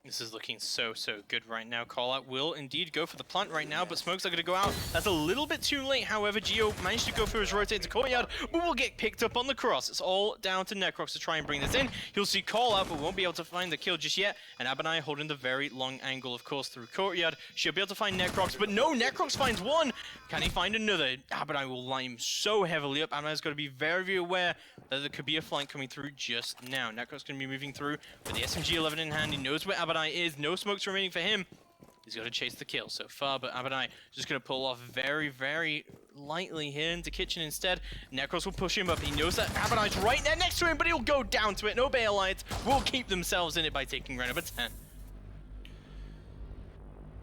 This is looking so good right now. Callout will indeed go for the plant right now, but smokes are going to go out. That's a little bit too late. However, Geo managed to go for his rotate to Courtyard, but will get picked up on the cross. It's all down to Necrox to try and bring this in. He'll see Callout, but won't be able to find the kill just yet. And Abunai holding the very long angle, of course, through Courtyard. She'll be able to find Necrox, but no, Necrox finds one. Can he find another? Abunai will line him so heavily up. Abunai's got to be very aware that there could be a flank coming through just now. Necrox going to be moving through with the SMG-11 in hand. He knows where Abunai is. No smokes remaining for him. He's got to chase the kill so far, but Abunai just going to pull off very lightly here into kitchen instead. Necros will push him up. He knows that Abunai's right there next to him, but he'll go down to it. No Obey Alliance will keep themselves in it by taking round number 10.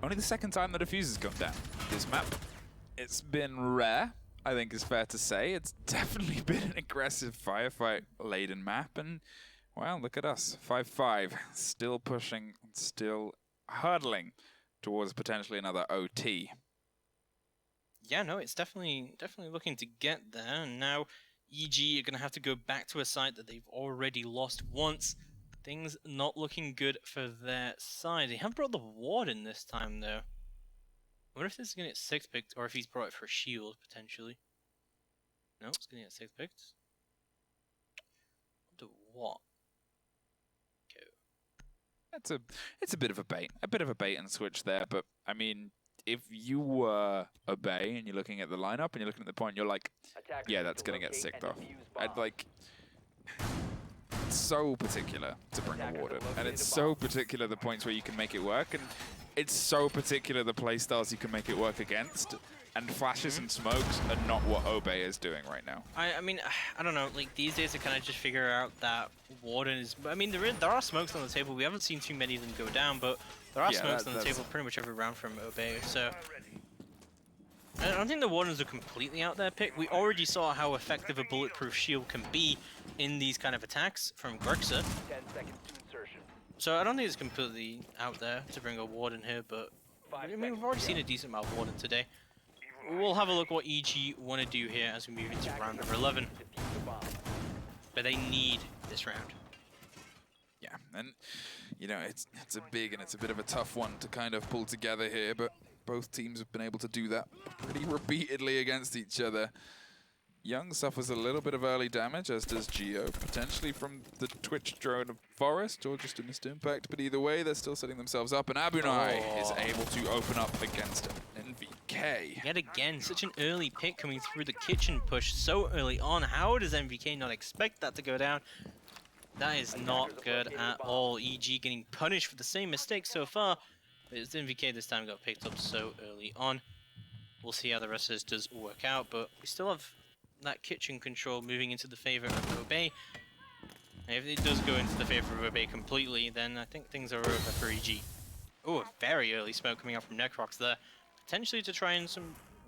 Only the second time the diffuser's gone down this map. It's been rare, I think is fair to say. It's definitely been an aggressive firefight-laden map, and well, look at us, 5-5, still pushing, still hurdling towards potentially another OT. Yeah, no, it's definitely looking to get there. And now EG are going to have to go back to a site that they've already lost once. Things not looking good for their side. They haven't brought the ward in this time, though. I wonder if this is going to get 6 picked, or if he's brought it for a shield, potentially. No, it's going to get 6 picked. Do what? It's a bit of a bait and switch there, but I mean, if you were Obey and you're looking at the lineup and you're looking at the point, you're like, yeah, that's gonna get sicked off. I'd like, it's so particular to bring a ward in, and it's so particular the points where you can make it work, and it's so particular the playstyles you can make it work against. And flashes and smokes are not what Obey is doing right now. I mean, I don't know. Like these days, they kind of just figure out that Warden is. I mean, there are smokes on the table. We haven't seen too many of them go down, but there are smokes on the table pretty much every round from Obey. So I don't think the Wardens are completely out there pick. We already saw how effective a bulletproof shield can be in these kind of attacks from Grixer. 10 seconds to insertion. So I don't think it's completely out there to bring a Warden here, but I mean, we've already seen a decent amount of Warden today. We'll have a look what EG want to do here as we move into round number 11. But they need this round. Yeah, And, you know, it's a big and it's a bit of a tough one to kind of pull together here, but both teams have been able to do that pretty repeatedly against each other. Young suffers a little bit of early damage, as does Geo, potentially from the Twitch drone of Forest, or just a missed impact, but either way, they're still setting themselves up, and Abunai is able to open up against NVK. Yet again, such an early pick coming through the kitchen push so early on. How does MVK not expect that to go down? That is not good at all. EG getting punished for the same mistake so far, but it's MVK this time got picked up so early on. We'll see how the rest of this does work out, but we still have that kitchen control moving into the favor of Obey. And if it does go into the favor of Obey completely, then I think things are over for EG. Oh, a very early smoke coming out from Necrox there. Potentially to try and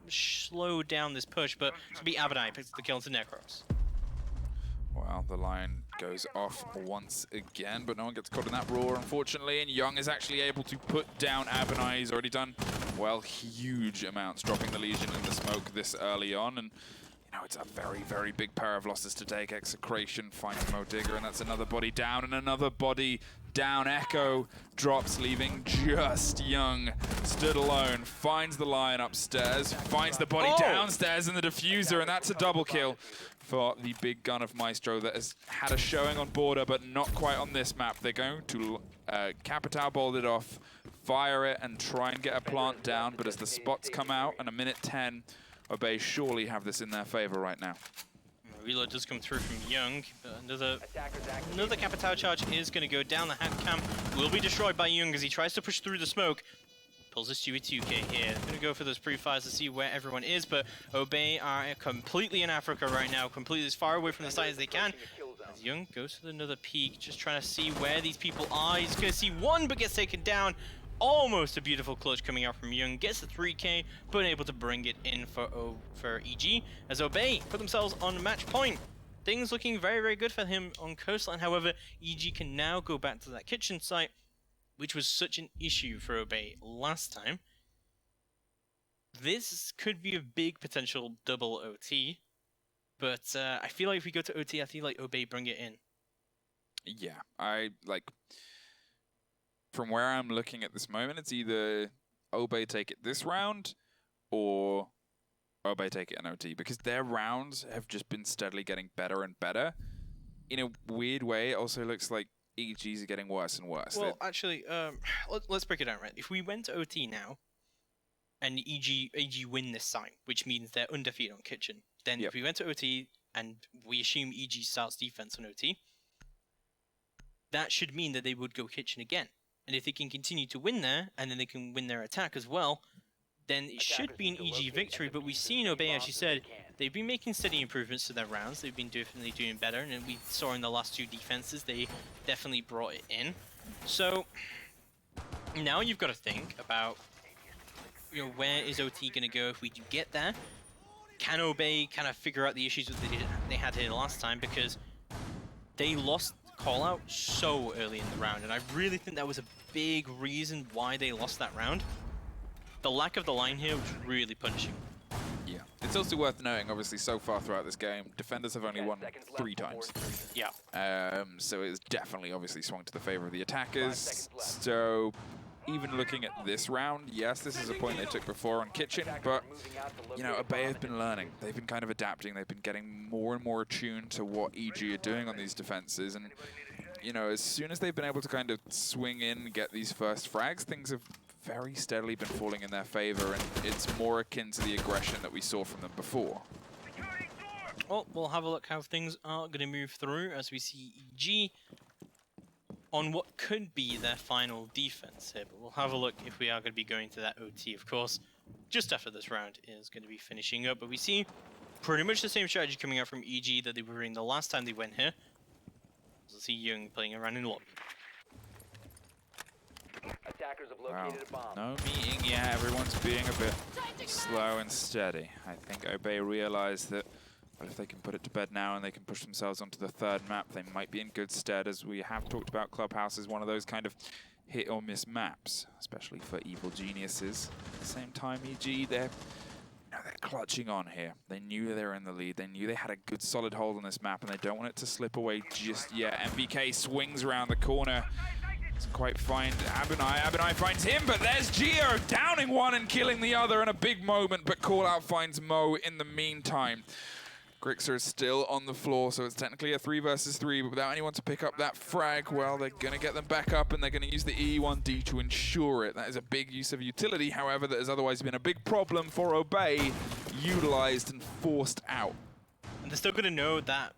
slow down this push, but to be Abadai picks the kill into Necrox. Well, the line goes off once again, but no one gets caught in that roar, unfortunately, and Young is actually able to put down Abonai. He's already done, well, huge amounts, dropping the Legion in the smoke this early on, and you know, it's a very, very big pair of losses to take. Execration finds Mo Digger, and that's another body down, and another body down. Echo drops, leaving just Young stood alone, finds the Lion upstairs, finds the body downstairs in the diffuser, and that's a double kill for the big gun of Maestro that has had a showing on Border, but not quite on this map. They're going to Capital bolt it off, fire it, and try and get a plant down, but as the spots come out, and a minute 10, Obey surely have this in their favor right now. Reload does come through from Young, but another Capital charge is going to go down. The hack cam will be destroyed by Young as he tries to push through the smoke. Pulls this Stewie 2K here. Going to go for those pre-fires to see where everyone is, but Obey are completely in Africa right now, completely as far away from the site as they can. As Young goes for another peek, just trying to see where these people are. He's going to see one, but gets taken down. Almost a beautiful clutch coming out from Young. Gets the 3K, but able to bring it in for EG. As Obey put themselves on match point. Things looking very, very good for him on Coastline. However, EG can now go back to that kitchen site, which was such an issue for Obey last time. This could be a big potential double OT, but I feel like if we go to OT, I feel like Obey bring it in. Yeah, from where I'm looking at this moment, it's either Obey take it this round, or Obey take it in OT, because their rounds have just been steadily getting better and better. In a weird way, it also looks like EGs are getting worse and worse. Well, actually, let's break it down, right? If we went to OT now, and EG win this site, which means they're undefeated on kitchen, then if we went to OT, and we assume EG starts defense on OT, that should mean that they would go kitchen again. And if they can continue to win there, and then they can win their attack as well, then it should be an EG victory. But we've seen Obey, as you said, they've been making steady improvements to their rounds. They've been definitely doing better, and we saw in the last two defenses, they definitely brought it in. So now you've got to think about, you know, where is OT going to go if we do get there? Can Obey kind of figure out the issues that they had here last time, because they lost call out so early in the round, and I really think that was a big reason why they lost that round. The lack of the line here was really punishing. Yeah, it's also worth noting, obviously, so far throughout this game, defenders have only won 3 times. Yeah. So it's definitely obviously swung to the favor of the attackers. So even looking at this round, yes, this is a point they took before on kitchen, but you know, Obey have been learning. They've been kind of adapting. They've been getting more and more attuned to what EG are doing on these defenses, and you know, as soon as they've been able to kind of swing in and get these first frags, things have very steadily been falling in their favor, and it's more akin to the aggression that we saw from them before. Well, we'll have a look how things are going to move through as we see EG on what could be their final defense here, but we'll have a look if we are going to be going to that OT, of course, just after this round is going to be finishing up. But we see pretty much the same strategy coming out from EG that they were in the last time they went here. We'll see Young playing around in lobby. Attackers have located a bomb. No meeting, yeah, everyone's being a bit slow and steady. I think Obey realized that, well, if they can put it to bed now and they can push themselves onto the third map, they might be in good stead, as we have talked about Clubhouse as one of those kind of hit or miss maps, especially for evil geniuses. At the same time, EG, they're clutching on here. They knew they were in the lead. They knew they had a good solid hold on this map, and they don't want it to slip away just yet. MVK swings around the corner. Doesn't quite find Abinai. Abinai finds him, but there's Geo downing one and killing the other in a big moment, but Call Out finds Mo in the meantime. Grixer is still on the floor, so it's technically a 3 versus 3, but without anyone to pick up that frag, well, they're going to get them back up, and they're going to use the E1D to ensure it. That is a big use of utility, however, that has otherwise been a big problem for Obey, utilized and forced out. And they're still going to know that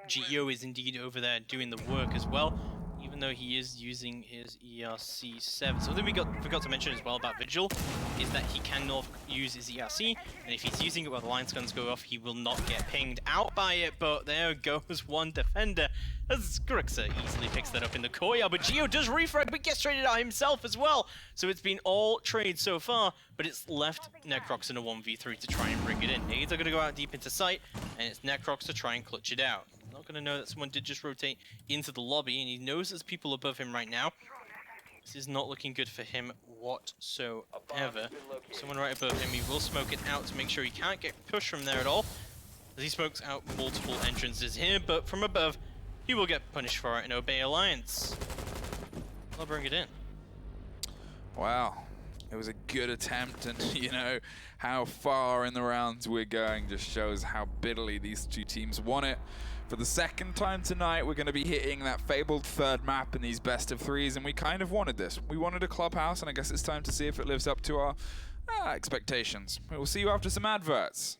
Geo is indeed over there doing the work as well, even though he is using his ERC-7. Something we forgot to mention as well about Vigil is that he cannot use his ERC, and if he's using it while the lines guns go off, he will not get pinged out by it, but there goes one defender, as Grixer easily picks that up in the courtyard, but Geo does refrag, but gets traded out himself as well, so it's been all trade so far, but it's left Necrox in a 1v3 to try and bring it in. Nades are going to go out deep into sight, and it's Necrox to try and clutch it out. Not going to know that someone did just rotate into the lobby, and he knows there's people above him right now. This is not looking good for him whatsoever. Someone right above him, he will smoke it out to make sure he can't get pushed from there at all, as he smokes out multiple entrances here, but from above, he will get punished for it in Obey Alliance. I'll bring it in. Wow. It was a good attempt, and you know, how far in the rounds we're going just shows how bitterly these two teams want it. For the second time tonight, we're going to be hitting that fabled third map in these best of threes, and we kind of wanted this. We wanted a clubhouse, and I guess it's time to see if it lives up to our expectations. We'll see you after some adverts.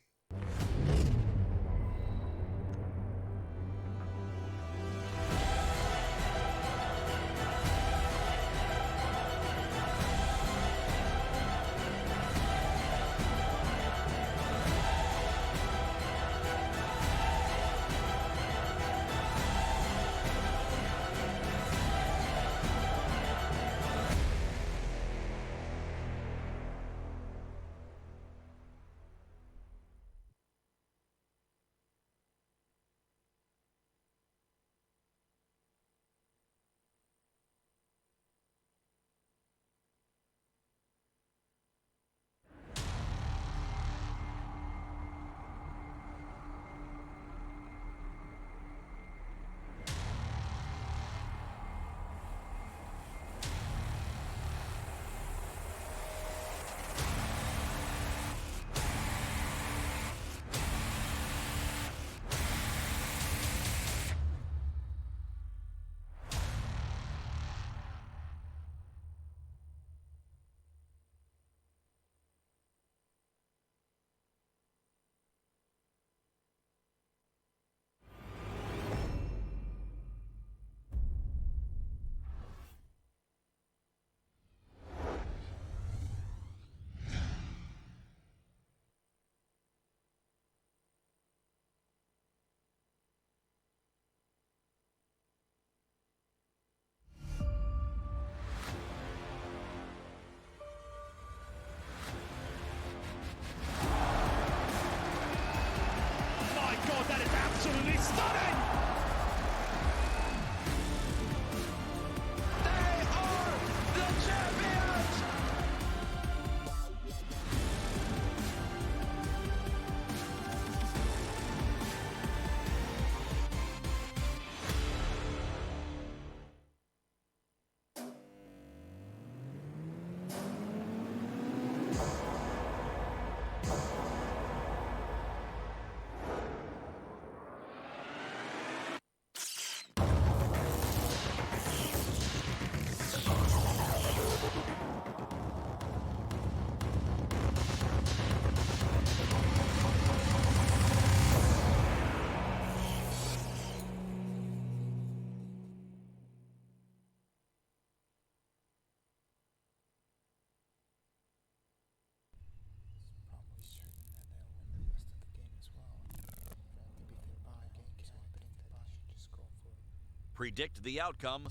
Predict the outcome,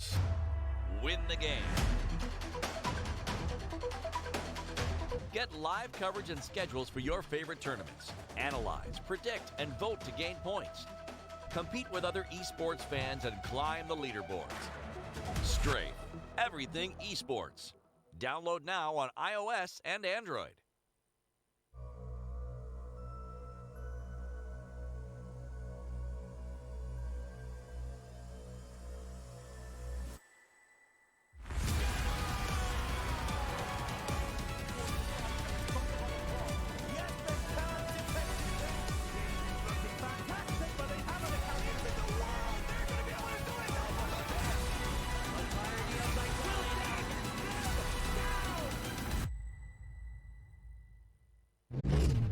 win the game. Get live coverage and schedules for your favorite tournaments. Analyze, predict, and vote to gain points. Compete with other esports fans and climb the leaderboards. Strafe, everything esports. Download now on iOS and Android.